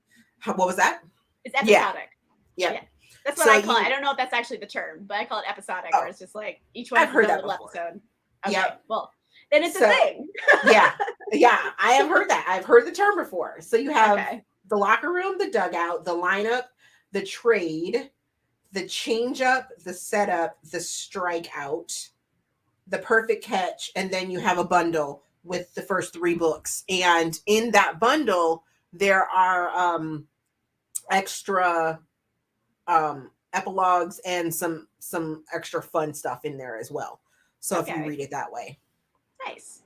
what was that? It's episodic. Yeah. That's what I call it. I don't know if that's actually the term, but I call it episodic, where it's just like each one is a little episode. Okay. Yep. Well, then it's a thing. Yeah, I have heard that. I've heard the term before. So you have the locker room, the dugout, the lineup, the trade, the change up, the setup, the strikeout, the perfect catch, and then you have a bundle with the first 3 books. And in that bundle, there are extra epilogues and some extra fun stuff in there as well. So if you read it that way. Nice.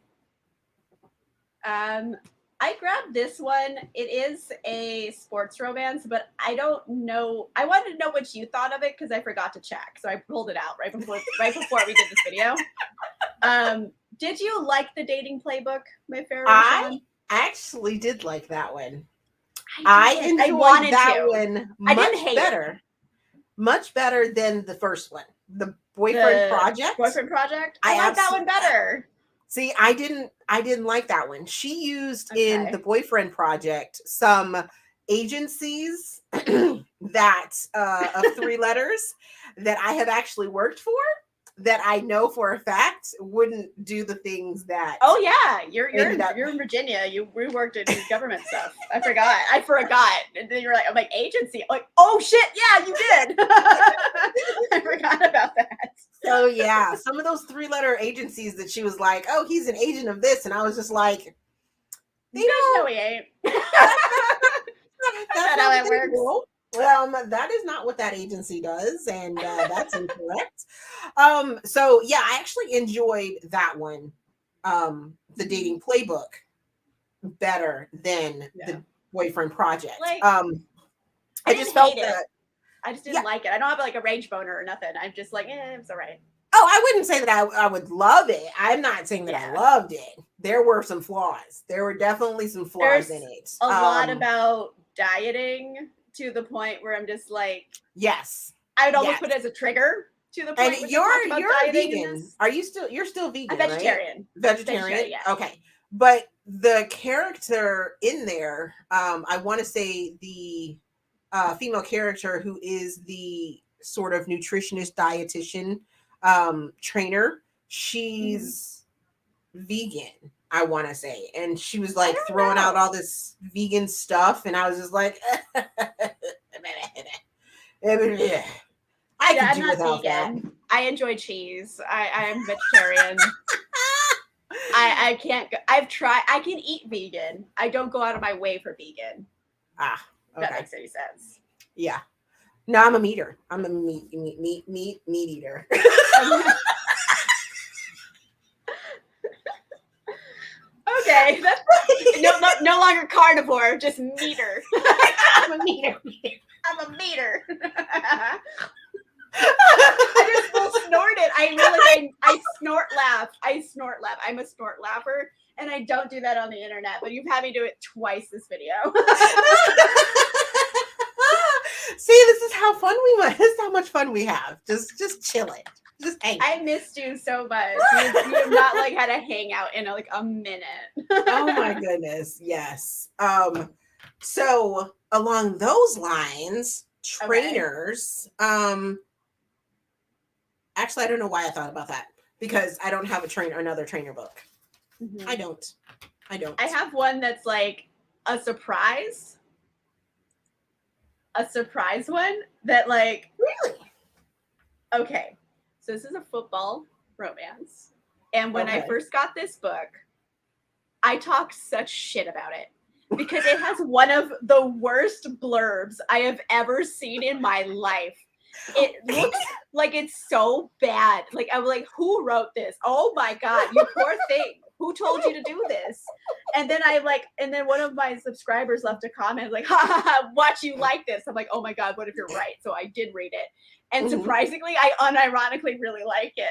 I grabbed this one. It is a sports romance, but I don't know. I wanted to know what you thought of it because I forgot to check. So I pulled it out right before we did this video. Did you like the dating playbook, my fair Rochon? actually did like that one. I I enjoyed wanted that to. one I didn't much hate better. Much better than the first one. The Boyfriend the Project. Boyfriend Project. I like that one better. See, I didn't like that one. She used in Okay. the Boyfriend Project some agencies that of 3 letters that I have actually worked for, that I know for a fact wouldn't do the things that. Oh yeah, you're ended up- in Virginia. We worked in government stuff. I forgot. And then you're like, I'm like agency. Like, oh shit, yeah, you did. I forgot about that. So yeah, some of those 3-letter agencies that she was like, oh, he's an agent of this, and I was just like, You guys know he ain't. that's Not not how what it they works. do. That is not what that agency does, and that's incorrect. So yeah, I actually enjoyed that one, the Dating Playbook, better than the Boyfriend Project. Like, I just felt hate it. that. I just didn't like it. I don't have like a rage boner or nothing. I'm just like, it's all right. Oh, I wouldn't say that I would love it. I'm not saying that I loved it. There were some flaws. There were definitely some flaws in it. A lot about dieting to the point where I'm just like, yes, I would almost put it as a trigger to the point. And you're vegan. Are you still? You're still vegan? I'm vegetarian. Right? Vegetarian. Yeah. Okay, but the character in there, I want to say the female character who is the sort of nutritionist dietitian trainer, she's vegan, I want to say, and she was like throwing out all this vegan stuff, and I was just like, I can do without that. I enjoy cheese. I am vegetarian. I can't go, I've tried. I can eat vegan. I don't go out of my way for vegan. Okay. If that makes any sense. Yeah. No, I'm a meater. I'm a meat eater. Okay, that's no longer carnivore, just meater. I'm a meater. I'm a meater. I just full snorted. I snort laugh. I'm a snort laugher, and I don't do that on the internet. But you've had me do it twice this video. See, this is how fun we went. This is how much fun we have. Just chilling. Just hanging. I missed you so much. You have not like had a hangout in like a minute. Oh my goodness. Yes. So along those lines, trainers, actually I don't know why I thought about that, because I don't have another trainer book. Mm-hmm. I don't. I have one that's like a surprise one that like, really? Okay. So this is a football romance. And when I first got this book, I talked such shit about it because it has one of the worst blurbs I have ever seen in my life. It looks like it's so bad. Like, I'm like, who wrote this? Oh my God, you poor thing. Who told you to do this? And then one of my subscribers left a comment like, ha ha ha, watch you like this. I'm like, oh my God, what if you're right? So I did read it. And surprisingly, I unironically really like it.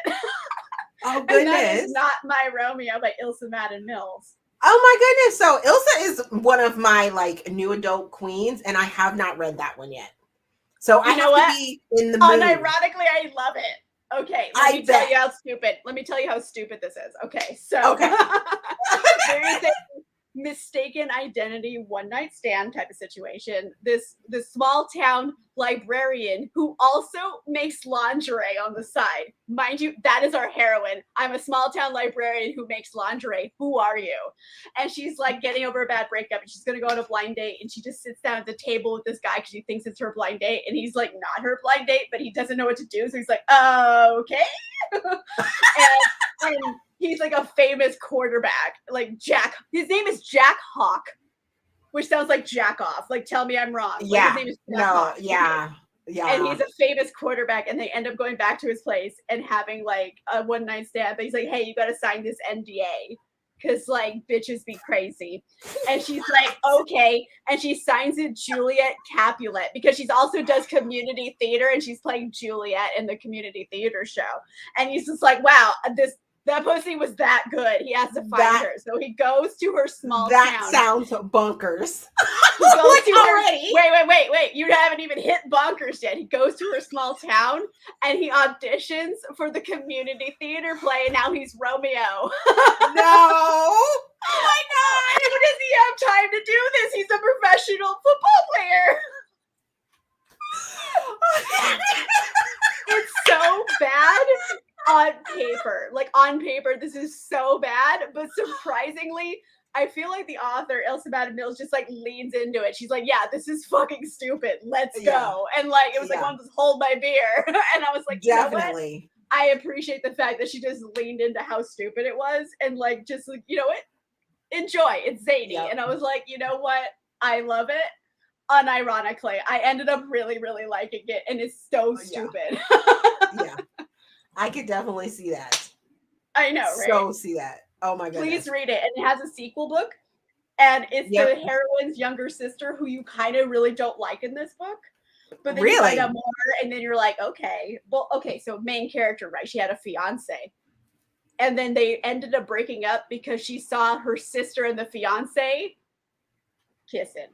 Oh, goodness. And that is Not My Romeo by Ilsa Madden-Mills. Oh my goodness. So Ilsa is one of my like new adult queens, and I have not read that one yet. So I have to be in the mood. Unironically, I love it. Okay, let me tell you how stupid this is. Okay, so there is a mistaken identity one night stand type of situation. This small town librarian who also makes lingerie on the side. Mind you, that is our heroine. I'm a small town librarian who makes lingerie. Who are you? And she's like getting over a bad breakup, and she's gonna go on a blind date, and she just sits down at the table with this guy because she thinks it's her blind date, and he's like not her blind date, but he doesn't know what to do, so he's like, okay. and he's like a famous quarterback, like Jack. His name is Jack Hawk, which sounds like jack off. Like, tell me I'm wrong. Yeah. Like, his name is Jack Hawk. Yeah. And he's a famous quarterback, and they end up going back to his place and having like a one night stand. But he's like, hey, you got to sign this NDA because like bitches be crazy. And she's like, okay. And she signs it Juliet Capulet because she's also does community theater, and she's playing Juliet in the community theater show. And he's just like, wow, That pussy was that good. He has to find her. So he goes to her small town. That sounds bonkers. He goes Like to already. Wait. You haven't even hit bonkers yet. He goes to her small town and he auditions for the community theater play, and now he's Romeo. No. Oh my God. How does he have time to do this? He's a professional football player. It's so bad on paper. Like, on paper, this is so bad, but surprisingly, I feel like the author, Ilsa Madden-Mills, just like leans into it. She's like, yeah, this is fucking stupid. Let's go. And like, it was like one of those hold my beer. And I was like, definitely. You know what? I appreciate the fact that she just leaned into how stupid it was and like, just like, you know what? Enjoy. It's zany. And I was like, you know what? I love it. Unironically, I ended up really, really liking it, and it's so stupid. Yeah, I could definitely see that. I know, right? So see that. Oh my goodness. Please read it. And it has a sequel book, and it's the heroine's younger sister who you kind of really don't like in this book. But then you find out more, and then you're like, okay. Well, okay, so main character, right? She had a fiance. And then they ended up breaking up because she saw her sister and the fiance kissing.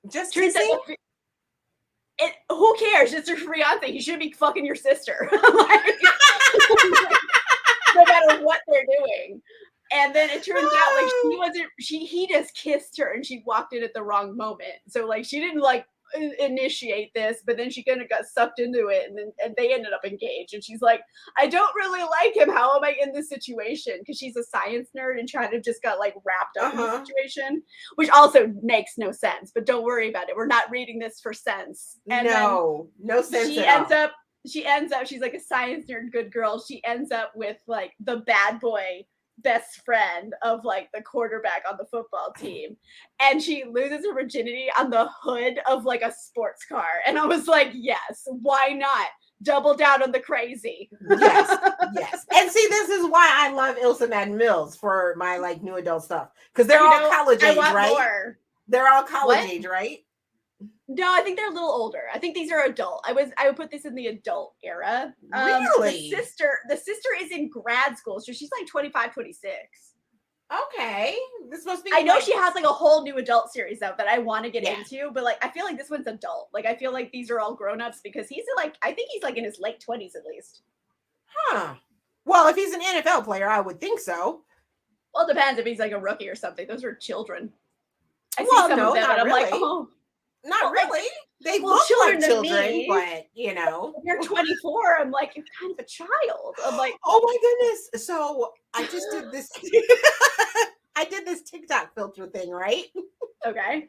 Just kissing? Who cares? It's your fiance. He should be fucking your sister. Like, no matter what they're doing. And then it turns out like he just kissed her and she walked in at the wrong moment. So like she didn't like initiate this, but then she kind of got sucked into it, and they ended up engaged. And she's like, I don't really like him. How am I in this situation? Because she's a science nerd and kind of just got like wrapped up in the situation, which also makes no sense. But don't worry about it. We're not reading this for sense. And no sense. She ends up. She's like a science nerd, good girl. She ends up with like the bad boy best friend of like the quarterback on the football team, and she loses her virginity on the hood of like a sports car. And I was like, yes, why not double down on the crazy? Yes. And see, this is why I love Ilsa Madden-Mills for my like new adult stuff, because they're all college age, right? More. They're all college age, right? No, I think they're a little older. I think these are adult. I would put this in the adult era. Really? The sister is in grad school, so she's like 25, 26. Okay. This must be I know she has like a whole new adult series though that I want to get into, but like I feel like this one's adult. Like I feel like these are all grown-ups because he's like, I think he's like in his late 20s at least. Huh. Well, if he's an NFL player, I would think so. Well, it depends if he's like a rookie or something. Those are children. I see Well, some no, of them not and I'm really. like, oh. Not really. They look like children, but you know. If you're 24, I'm like, you're kind of a child. I'm like, oh my goodness. So I just did this. I did this TikTok filter thing, right? Okay.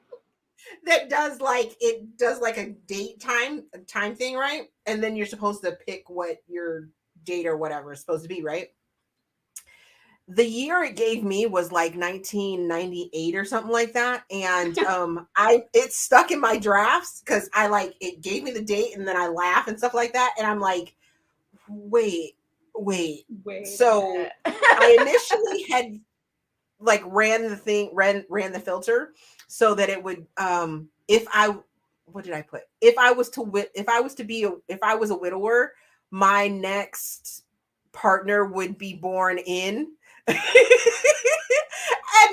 That does like a date time thing, right? And then you're supposed to pick what your date or whatever is supposed to be, right? The year it gave me was like 1998 or something like that. And it stuck in my drafts because it gave me the date and then I laugh and stuff like that. And I'm like, wait. So I initially had like ran the filter so that it would what did I put? If I was a widower, my next partner would be born in and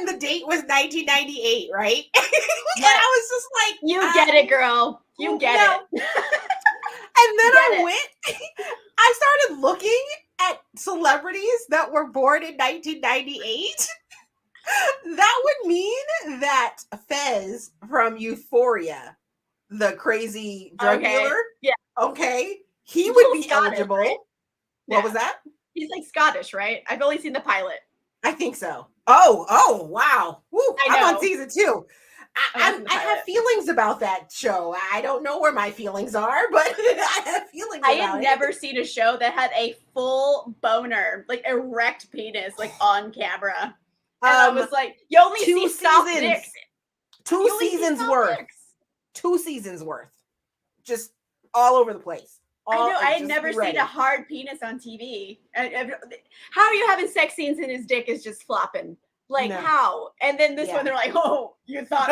the date was 1998, right? And I was just like, you get it, girl. You get it. And then I started looking at celebrities that were born in 1998. That would mean that Fez from Euphoria, the crazy drug dealer, he would be Scottish, eligible. Right? What was that? He's like Scottish, right? I've only seen the pilot. I think so. Oh, wow. Woo, I'm on season 2. I have feelings about that show. I don't know where my feelings are, but I have feelings about it. I had never seen a show that had a full boner, like erect penis, like on camera. And I was like, you only see soft dicks. 2 seasons worth. 2 seasons worth. Just all over the place. I know. I had never seen a hard penis on TV. How are you having sex scenes and his dick is just flopping? Like how? And then this one, they're like, "Oh, you thought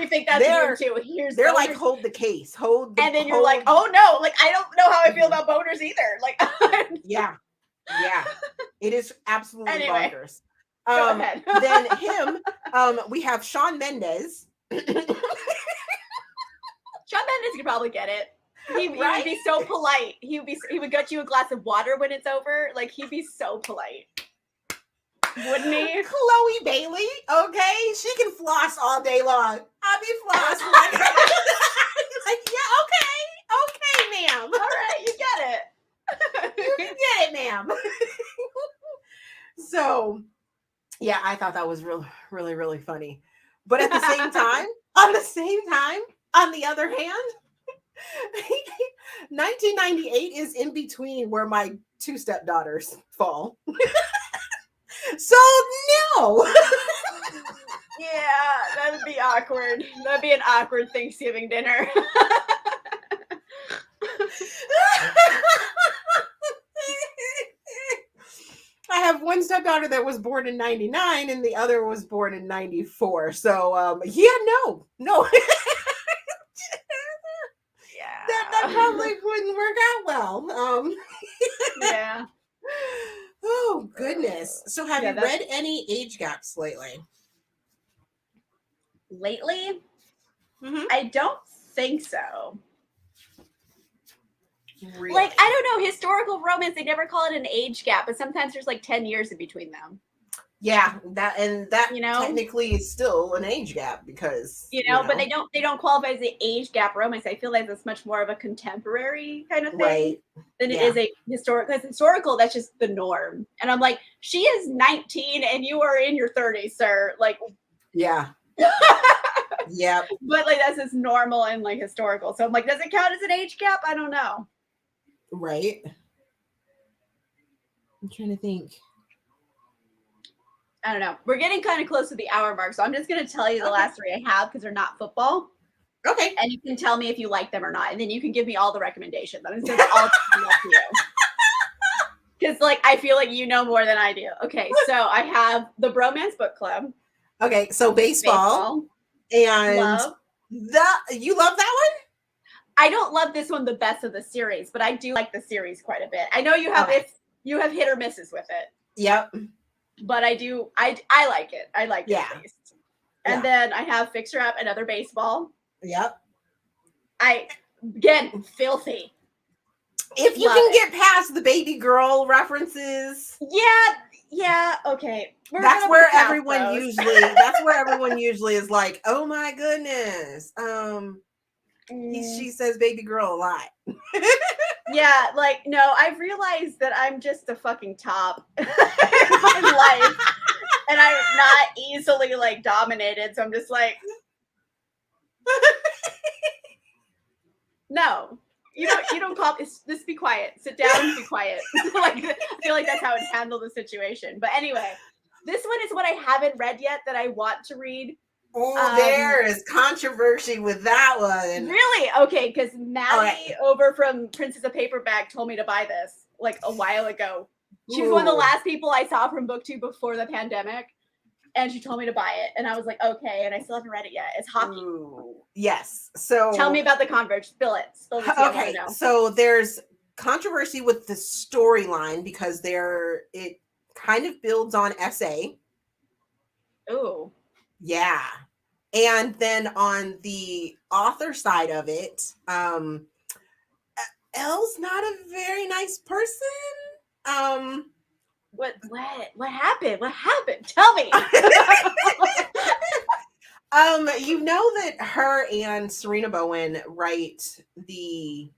we think that's weird too." They're like, "Hold the case, hold." And then you're like, "Oh no!" Like I don't know how I feel about boners either. Like, yeah. Yeah, it is absolutely Anyway, bonkers. go ahead. Then him, we have Shawn Mendes. Shawn Mendes could probably get it. He would Right? be so polite. He would get you a glass of water when it's over. Like, he'd be so polite. Wouldn't he? Chloe Bailey, okay, she can floss all day long. I'll be flossing like, like, yeah, okay, ma'am. All right, you get it. You can get it, ma'am. So, yeah, I thought that was really, really, really funny. But at the same time, on the other hand, 1998 is in between where my two stepdaughters fall. So no. Yeah, that would be awkward. That'd be an awkward Thanksgiving dinner. I have one stepdaughter that was born in 99 and the other was born in 94. So yeah, no. Yeah. That probably wouldn't work out well. Yeah. Oh goodness. So have you read any age gaps lately? Lately? Mm-hmm. I don't think so. Really? Like, I don't know, historical romance, they never call it an age gap, but sometimes there's like 10 years in between them. Yeah, that You know? technically is still an age gap because but they don't qualify as the age gap romance. I feel like it's much more of a contemporary kind of thing right. than it is a historical. Because historical, that's just the norm. And I'm like, she is 19 and you are in your 30s, sir. Like, yeah. Yeah. But like that's just normal and like historical. So I'm like, does it count as an age gap? I don't know. Right. I'm trying to think. I don't know. We're getting kind of close to the hour mark, so I'm just going to tell you the last three I have because they're not football. Okay. And you can tell me if you like them or not, and then you can give me all the recommendations. I'm just going to all up to you. Because like I feel like you know more than I do. Okay, so I have the Bromance Book Club. Okay, so baseball. And love. You love that one? I don't love this one the best of the series, but I do like the series quite a bit. I know you have you have hit or misses with it. Yep. But I do I like it. I like it at least. And then I have Fixer Up, another baseball. Yep. Again, filthy. If you can get past the baby girl references. Yeah, okay. That's where everyone usually is like, oh my goodness. She says baby girl a lot. Yeah, like no, I've realized that I'm just a fucking top in life. And I'm not easily like dominated. So I'm just like no. You don't call just be quiet. Sit down and be quiet. Like I feel like that's how I'd handle the situation. But anyway, this one is what I haven't read yet that I want to read. Oh, there is controversy with that one. Really? Okay, because Maddie over from Princess of Paperback told me to buy this like a while ago. She was one of the last people I saw from BookTube before the pandemic. And she told me to buy it. And I was like, okay. And I still haven't read it yet. It's hockey. Ooh. Yes. So tell me about the converge. Spill it. Okay. So there's controversy with the storyline because it kind of builds on essay. Ooh. Yeah. And then on the author side of it, Elle's not a very nice person. What happened? What happened? Tell me. You know that her and Serena Bowen write the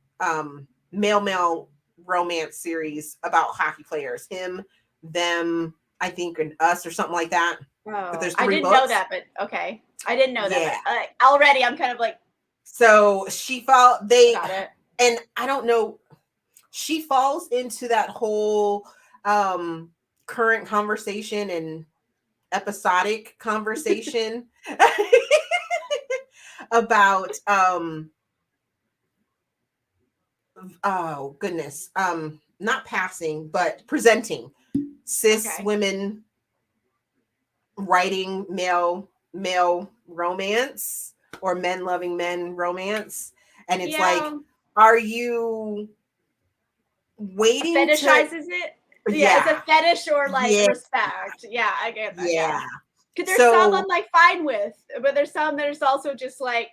male romance series about hockey players. Him, them, I think, and us, or something like that. Oh, I didn't know that, but okay. I didn't know that. But, already, I'm kind of like. So got it. And I don't know. She falls into that whole current conversation and episodic conversation about oh goodness, not passing but presenting cis women writing male romance or men loving men romance, and it's like, are you waiting fetishizes it? Yeah, it's a fetish or like Yeah. respect. Yeah, I get that. Yeah. Because there's some I'm like fine with, but there's some there's also just like,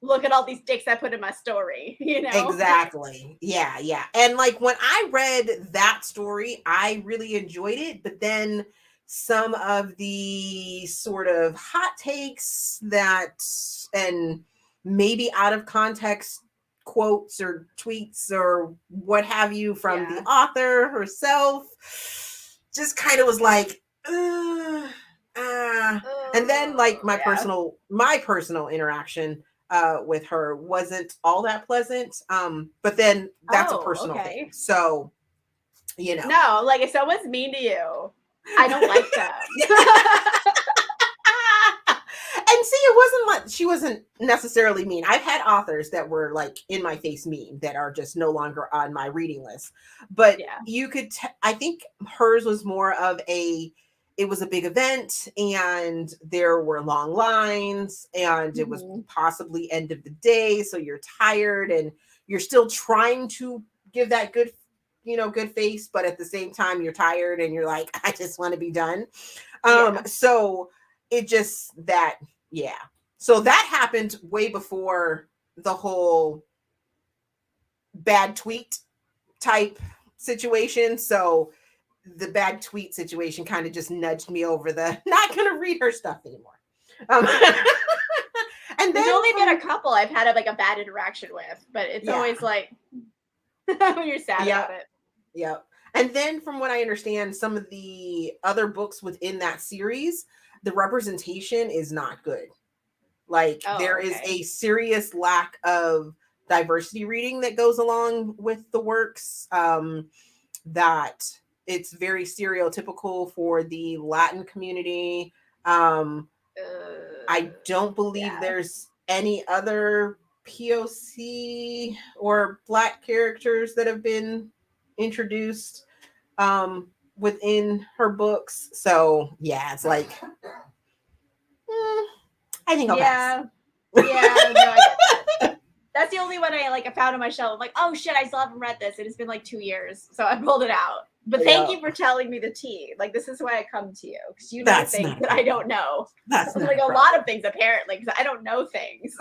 look at all these dicks I put in my story, you know? Exactly. Yeah, yeah. And like when I read that story, I really enjoyed it, but then some of the sort of hot takes that and maybe out of context quotes or tweets or what have you from the author herself just kind of was like and then like my personal interaction with her wasn't all that pleasant. But then that's a personal thing. So, you know. No, like if someone's mean to you, I don't like them. And see, it wasn't like she wasn't necessarily mean. I've had authors that were like in my face mean that are just no longer on my reading list. But you could, I think hers was more of it was a big event and there were long lines and it was possibly end of the day. So you're tired and you're still trying to give that good, good face. But at the same time, you're tired and you're like, I just want to be done. So it just so that happened way before the whole bad tweet type situation. So the bad tweet situation kind of just nudged me over the not gonna read her stuff anymore. And then there's only been a couple I've had like a bad interaction with, but it's always like when you're sad about it. Yep. And then from what I understand, some of the other books within that series, the representation is not good. Like there is a serious lack of diversity reading that goes along with the works. That it's very stereotypical for the Latin community. I don't believe there's any other POC or Black characters that have been introduced within her books. So it's like I think I'll pass. No, I get that. That's the only one I found on my shelf. I'm like, oh shit, I still haven't read this. It has been like 2 years, so I pulled it out. But thank you for telling me the tea. Like this is why I come to you, because you know things that I don't know. That's like a lot of things apparently, because I don't know things.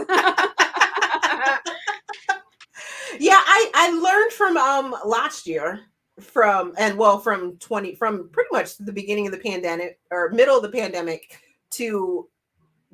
I learned from last year from pretty much the beginning of the pandemic or middle of the pandemic to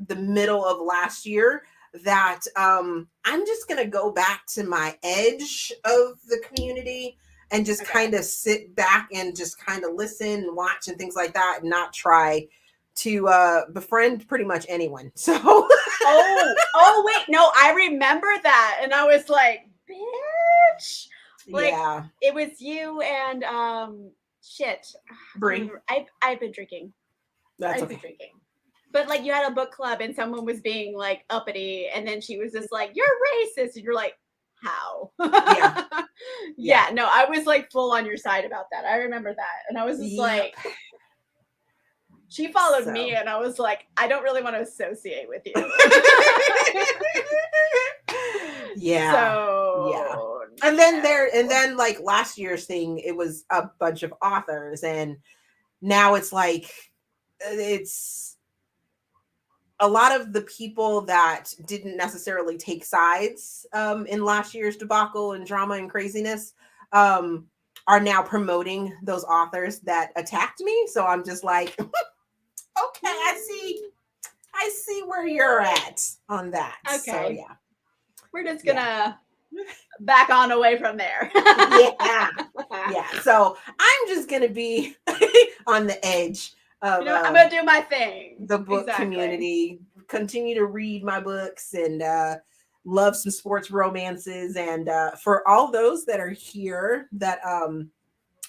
the middle of last year that I'm just gonna go back to my edge of the community and just kind of sit back and just kind of listen and watch and things like that and not try to befriend pretty much anyone. So oh wait, no, I remember that and I was like, bitch. Like it was you and Brie. I've been drinking. That's I've been drinking. But like you had a book club and someone was being like uppity and then she was just like, you're racist. And you're like, how? No, I was like full on your side about that. I remember that. And I was just like, she followed me and I was like, I don't really want to associate with you. And then like last year's thing, it was a bunch of authors and now it's like, it's a lot of the people that didn't necessarily take sides in last year's debacle and drama and craziness are now promoting those authors that attacked me. So I'm just like, okay, I see where you're at on that. Okay. So we're just gonna back on away from there. So I'm just gonna be on the edge. I'm gonna do my thing. The book community, continue to read my books and love some sports romances. And for all those that are here, that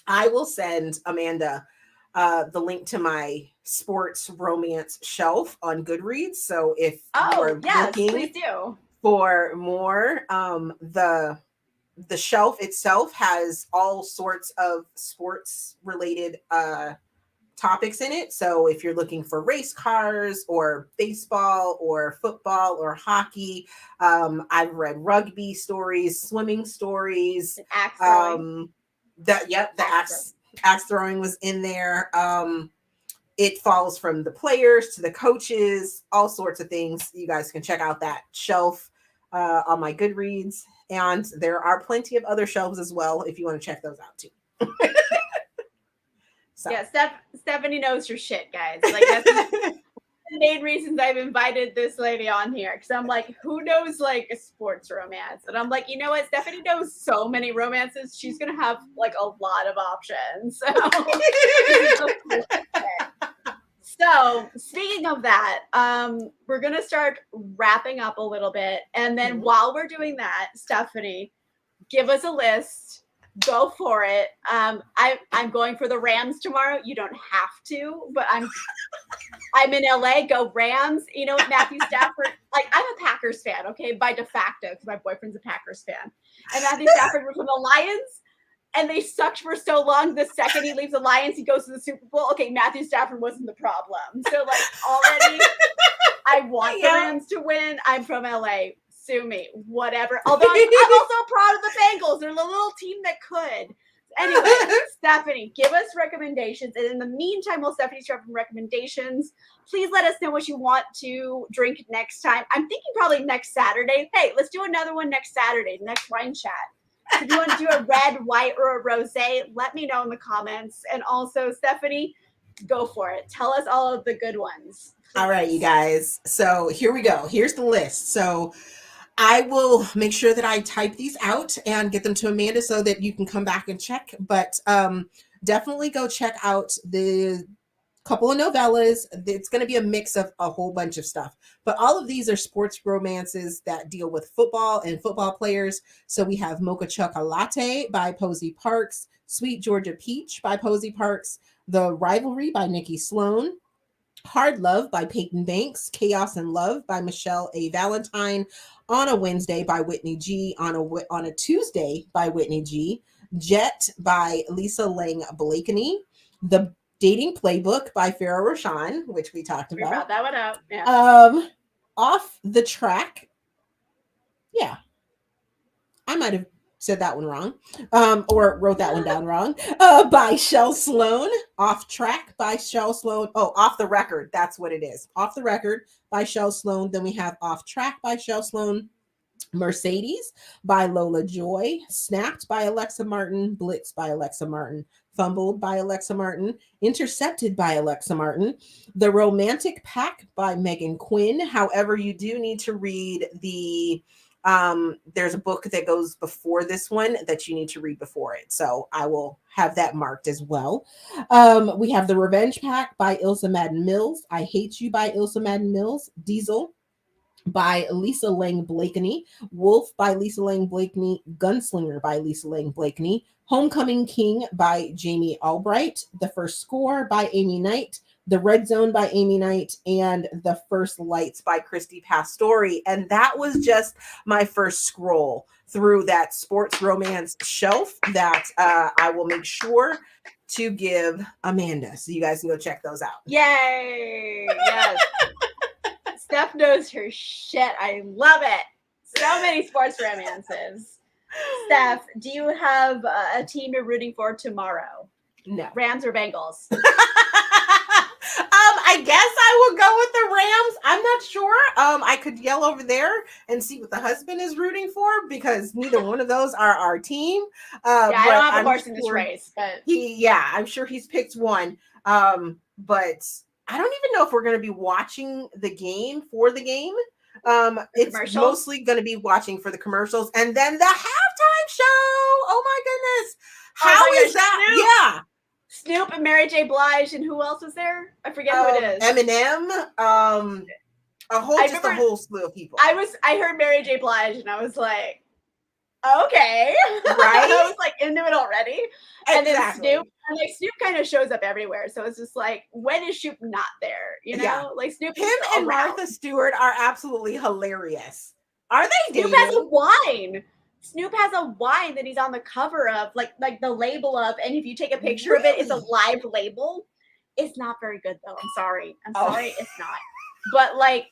I will send Amanda the link to my sports romance shelf on Goodreads. So if you are looking for more, the shelf itself has all sorts of sports related topics in it. So if you're looking for race cars or baseball or football or hockey, I've read rugby stories, swimming stories, the axe Axe throwing was in there. It falls from the players to the coaches, all sorts of things. You guys can check out that shelf on my Goodreads. And there are plenty of other shelves as well if you want to check those out too. So. Yeah, Stephanie knows her shit, guys. Like that's the main reasons I've invited this lady on here, because I'm like, who knows like a sports romance? And I'm like, you know what? Stephanie knows so many romances. She's gonna have like a lot of options. So speaking of that, we're gonna start wrapping up a little bit, and then while we're doing that, Stephanie, give us a list. Go for it. I'm going for the Rams tomorrow. You don't have to, but I'm in LA. Go Rams. You know what, Matthew Stafford? Like, I'm a Packers fan, okay, by de facto, because my boyfriend's a Packers fan. And Matthew Stafford was from the Lions, and they sucked for so long. The second he leaves the Lions, he goes to the Super Bowl. Okay, Matthew Stafford wasn't the problem. So like already, I want the Rams to win. I'm from LA. Sue me, whatever. Although I'm also proud of the Bengals. They're the little team that could. Anyway, Stephanie, give us recommendations. And in the meantime, while Stephanie's dropping recommendations, please let us know what you want to drink next time. I'm thinking probably next Saturday. Hey, let's do another one next Saturday, next wine chat. If you want to do a red, white, or a rosé, let me know in the comments. And also, Stephanie, go for it. Tell us all of the good ones. Please. All right, you guys. So here we go. Here's the list. So I will make sure that I type these out and get them to Amanda so that you can come back and check. But definitely go check out the couple of novellas. It's going to be a mix of a whole bunch of stuff. But all of these are sports romances that deal with football and football players. So we have Mocha, Choca, Latte by Posey Parks, Sweet Georgia Peach by Posey Parks, The Rivalry by Nikki Sloane, Hard Love by Peyton Banks, Chaos and Love by Michelle A. Valentine, On a Wednesday by Whitney G, On a Tuesday by Whitney G, Jett by Lisa Lang Blakeney, The Dating Playbook by Farrah Rochon, which we talked about. We brought that one up. Yeah. Off the Track. Yeah. I might have said that one wrong, or wrote that one down wrong, by Chelle Sloan. Off Track by Chelle Sloan. Oh, Off the Record. That's what it is. Off the Record by Chelle Sloan. Then we have Off Track by Chelle Sloan. Mercedes by Lola Joy. Snapped by Alexa Martin. Blitzed by Alexa Martin. Fumbled by Alexa Martin. Intercepted by Alexa Martin. The Romantic Pact by Meghan Quinn. However, you do need to read the there's a book that goes before this one that you need to read before it. So I will have that marked as well. We have The Revenge Pack by Ilsa Madden-Mills. I Hate You by Ilsa Madden-Mills. Diesel by Lisa Lang Blakeney. Wolf by Lisa Lang Blakeney. Gunslinger by Lisa Lang Blakeney. Homecoming King by Jamie Albright. The First Score by Amy Knight. The Red Zone by Amy Knight, and The First Lights by Christy Pastore. And that was just my first scroll through that sports romance shelf that I will make sure to give Amanda. So you guys can go check those out. Yay! Yes. Steph knows her shit. I love it. So many sports romances. Steph, do you have a team you're rooting for tomorrow? No. Rams or Bengals? I guess I will go with the Rams. I'm not sure. I could yell over there and see what the husband is rooting for, because neither one of those are our team. I don't have a horse in this race, but I'm sure he's picked one. But I don't even know if we're going to be watching the game for the game. It's mostly going to be watching for the commercials and then the halftime show. Oh my goodness. How is that? Snoop. Yeah. Snoop and Mary J. Blige, and who else was there? I forget who it is. Eminem, a whole slew of people. I heard Mary J. Blige, and I was like, okay, right? I was like into it already. And exactly. then Snoop kind of shows up everywhere. So it's just like, when is Snoop not there? You know, yeah. Like Snoop. Him and Martha Stewart are absolutely hilarious. Are they? Snoop has a wine. Snoop has a wine that he's on the cover of, like the label of, and if you take a picture of it, it's a live label. It's not very good though. I'm sorry, it's not. But like,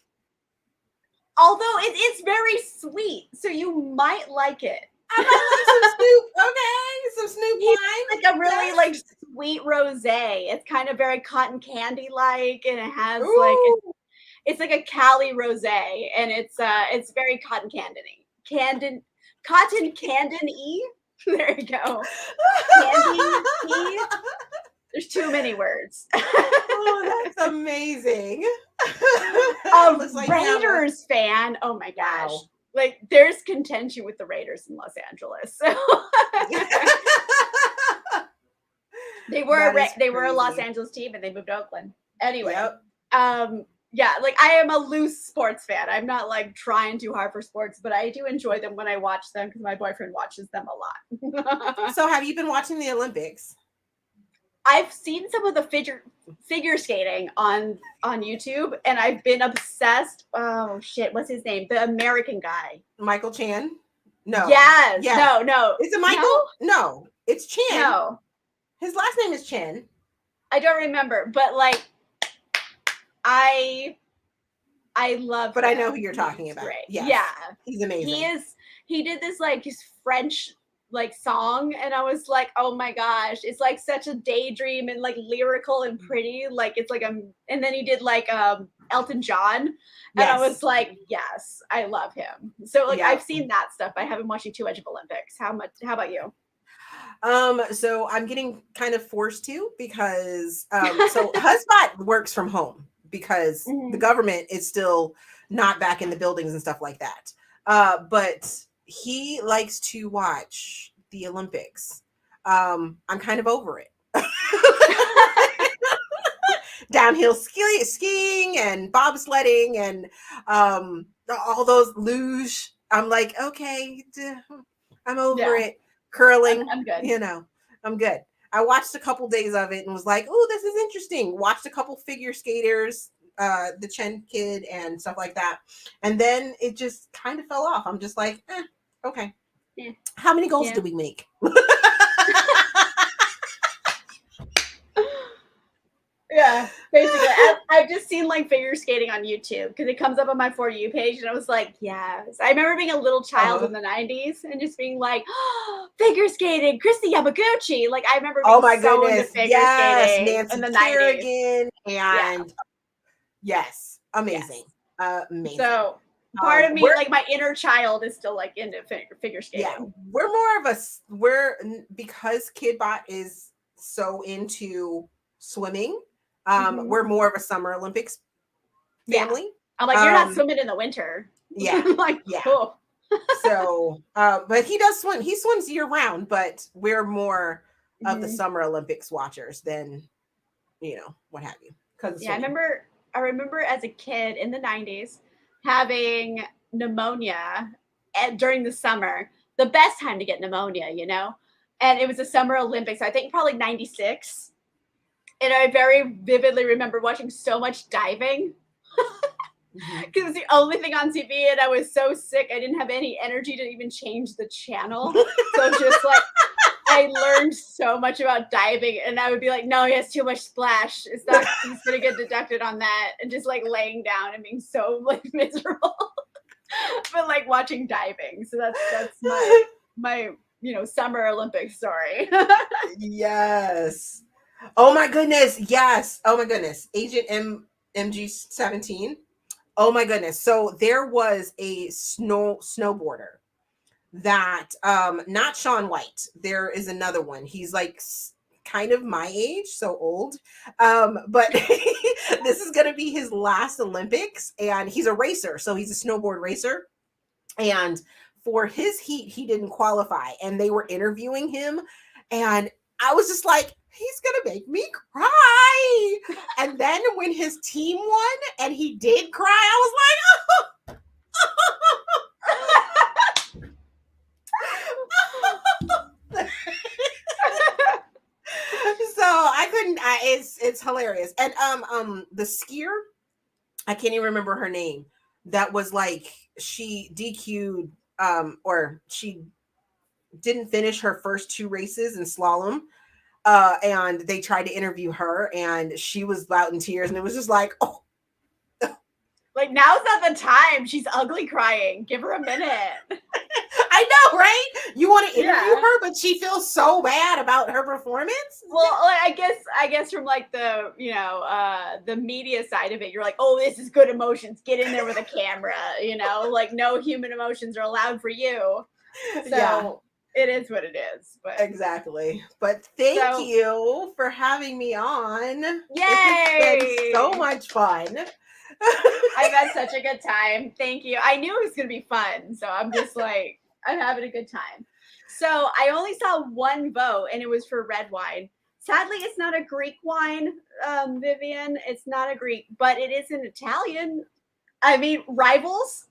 although it's very sweet, so you might like it. I might like some Snoop. Okay, some Snoop wine. Like a really like sweet rosé. It's kind of very cotton candy like, and it has like Ooh. it's like a Cali rosé, and it's very cotton candy. There you go. Candy. There's too many words. Oh, that's amazing. A Looks like Raiders fan. Oh my gosh. Wow. Like there's contention with the Raiders in Los Angeles. So they were a Los Angeles team and they moved to Oakland. Anyway. Yep. Yeah, like I am a loose sports fan. I'm not like trying too hard for sports, but I do enjoy them when I watch them because my boyfriend watches them a lot. So have you been watching the Olympics? I've seen some of the figure skating on YouTube, and I've been obsessed. Oh shit, what's his name? The American guy, Michael Chan. No. Yes. Yeah. No. Is it Michael? No, it's Chan. No. His last name is Chen. I don't remember, but like, I love. But him. I know who you're talking about. Great. Yes. Yeah, he's amazing. He did this like his French like song, and I was like, oh my gosh, it's like such a daydream and like lyrical and pretty. Like it's like and then he did like Elton John, and I was like, yes, I love him. So like I've seen that stuff. I haven't watched too much of Olympics. How about you? So I'm getting kind of forced to because so Husband works from home because the government is still not back in the buildings and stuff like that. But he likes to watch the Olympics. I'm kind of over it. Downhill skiing and bobsledding and all those luge. I'm like, okay, I'm over it. Curling, I'm good. I'm good. I watched a couple days of it and was like, oh, this is interesting. Watched a couple figure skaters, the Chen kid and stuff like that. And then it just kind of fell off. I'm just like, okay. Yeah. How many goals did we make? Yeah, basically. I've just seen like figure skating on YouTube because it comes up on my For You page, and I was like, yes. I remember being a little child in the 90s and just being like, oh, figure skating, Christy Yamaguchi. Like I remember being so into figure skating Nancy in the Kerrigan 90s. And yes, amazing. Yes. Amazing. So part of me, like my inner child, is still like into figure skating. Yeah, we're more of because KidBot is so into swimming. We're more of a Summer Olympics family. I'm like, you're not swimming in the winter. Yeah. Like, yeah. Cool. So, but he does swim. He swims year round, but we're more of the Summer Olympics watchers than, what have you. Yeah, I remember as a kid in the 90s having pneumonia during the summer, the best time to get pneumonia, and it was the Summer Olympics. I think probably 96. And I very vividly remember watching so much diving because it was the only thing on TV, and I was so sick. I didn't have any energy to even change the channel. So just like I learned so much about diving, and I would be like, no, he has too much splash. He's gonna get deducted on that, and just like laying down and being so like miserable. But like watching diving. So that's my Summer Olympics story. Yes. Oh my goodness. Yes. Oh my goodness. Agent MG17. Oh my goodness. So there was a snowboarder that not Shaun White. There is another one. He's like kind of my age, so old. But this is gonna be his last Olympics, and he's a racer, so he's a snowboard racer. And for his heat, he didn't qualify, and they were interviewing him, and I was just like, he's gonna make me cry. And then when his team won and he did cry, I was like, oh. So I couldn't. It's hilarious. And the skier, I can't even remember her name. That was like she DQ'd or she didn't finish her first 2 races in slalom. And they tried to interview her, and she was out in tears, and it was just like, oh. Like, now's not the time. She's ugly crying. Give her a minute. I know, right? You want to interview Yeah. her, but she feels so bad about her performance. Well, I guess from like the the media side of it, you're like, oh, this is good emotions. Get in there with a camera. Like no human emotions are allowed for you. So it is what it is. But exactly. But thank you for having me on. Yay! It's been so much fun. I've had such a good time. Thank you. I knew it was going to be fun. So I'm just like, I'm having a good time. So I only saw one vote and it was for red wine. Sadly, it's not a Greek wine, Vivian. It's not a Greek, but it is an Italian. I mean, rivals.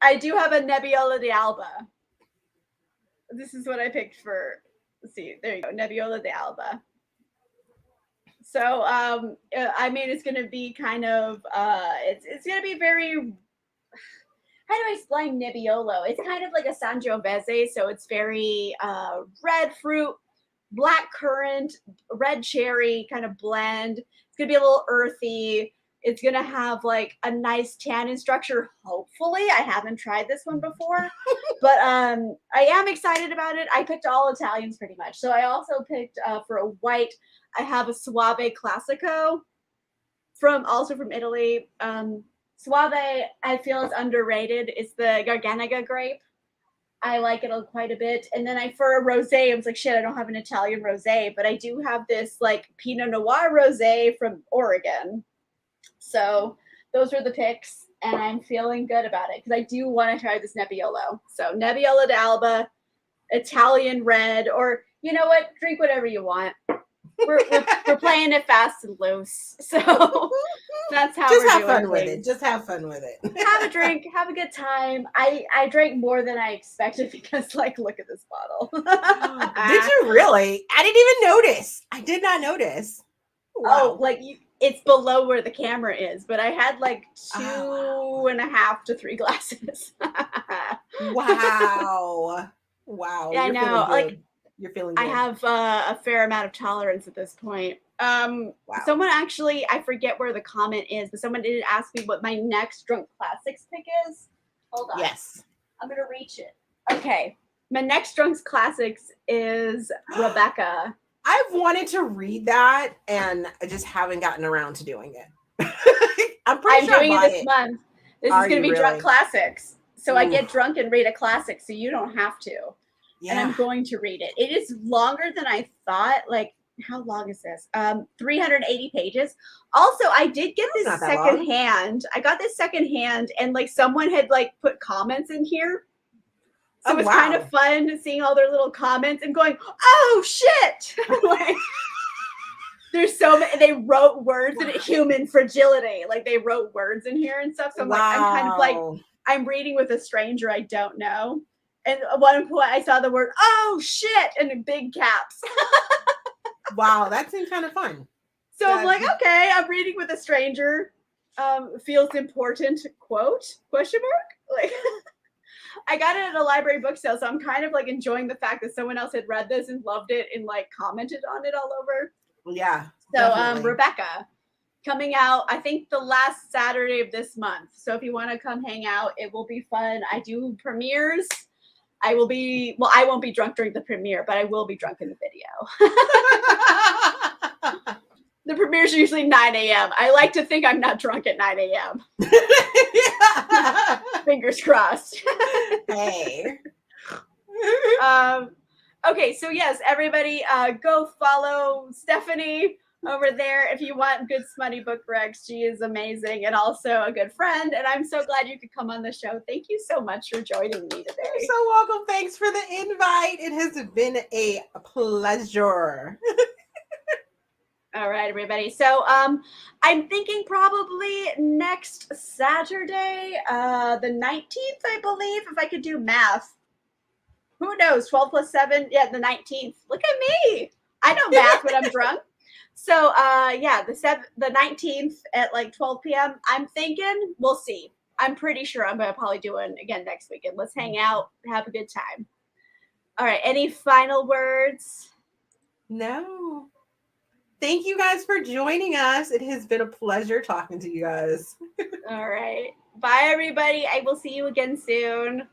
I do have a Nebbiolo d'Alba. This is what I picked for. Let's see, there you go, Nebbiolo d'Alba. So, I mean, it's going to be kind of, it's going to be very, how do I explain Nebbiolo? It's kind of like a Sangiovese, so it's very red fruit, black currant, red cherry kind of blend. It's going to be a little earthy. It's going to have like a nice tannin structure, hopefully. I haven't tried this one before, but I am excited about it. I picked all Italians pretty much. So I also picked for a white, I have a Suave Classico from Italy. Suave, I feel is underrated. It's the Garganega grape. I like it quite a bit. And then for a rosé, I was like, shit, I don't have an Italian rosé, but I do have this like Pinot Noir rosé from Oregon. So those were the picks, and I'm feeling good about it because I do want to try this Nebbiolo. So Nebbiolo d'Alba, Italian red, or you know what? Drink whatever you want. We're playing it fast and loose. So that's how just we're have doing fun with things. it. Just have fun with it. Have a drink, have a good time. I drank more than I expected because like look at this bottle. Did you really? I didn't even notice. I did not notice. Wow. Oh, like it's below where the camera is, but I had like 2.5 to 3 glasses. Wow. Wow. Yeah, I know. Like you're feeling good. I have a fair amount of tolerance at this point. Wow. Someone actually, I forget where the comment is, but someone did ask me what my next Drunk Classics pick is. Hold on. Yes. I'm going to reach it. Okay. My next Drunk Classics is Rebecca. I've wanted to read that and I just haven't gotten around to doing it. I'm doing it this month. This is going to be really? Drunk Classics. So I get drunk and read a classic so you don't have to. Yeah. And I'm going to read it. It is longer than I thought. Like, how long is this? 380 pages. Also, I did get this secondhand. I got this secondhand and like someone had like put comments in here. So it was kind of fun seeing all their little comments and going, oh shit. Like, there's so many, they wrote words in it, human fragility. Like they wrote words in here and stuff. So I'm like, I'm kind of like, I'm reading with a stranger I don't know. And at one point I saw the word, oh shit, in big caps. Wow, that seems kind of fun. So I'm like, okay, I'm reading with a stranger. Feels important, quote, question mark? Like, I got it at a library book sale, so I'm kind of like enjoying the fact that someone else had read this and loved it and like commented on it all over. Yeah. So Rebecca, coming out, I think the last Saturday of this month. So if you want to come hang out, it will be fun. I do premieres. I won't be drunk during the premiere, but I will be drunk in the video. The premieres are usually 9 a.m. I like to think I'm not drunk at 9 a.m. Fingers crossed. Hey. Okay, so yes, everybody go follow Stephanie over there if you want good smutty book recs. She is amazing and also a good friend, and I'm so glad you could come on the show. Thank you so much for joining me today. You're so welcome. Thanks for the invite. It has been a pleasure. All right, everybody. So I'm thinking probably next Saturday, the 19th, I believe, if I could do math. Who knows? 12 plus 7? Yeah, the 19th. Look at me. I know math when I'm drunk. So, yeah, the 19th at like 12 p.m. I'm thinking, we'll see. I'm pretty sure I'm going to probably do it again next weekend. Let's hang out, have a good time. All right. Any final words? No. Thank you guys for joining us. It has been a pleasure talking to you guys. All right. Bye, everybody. I will see you again soon.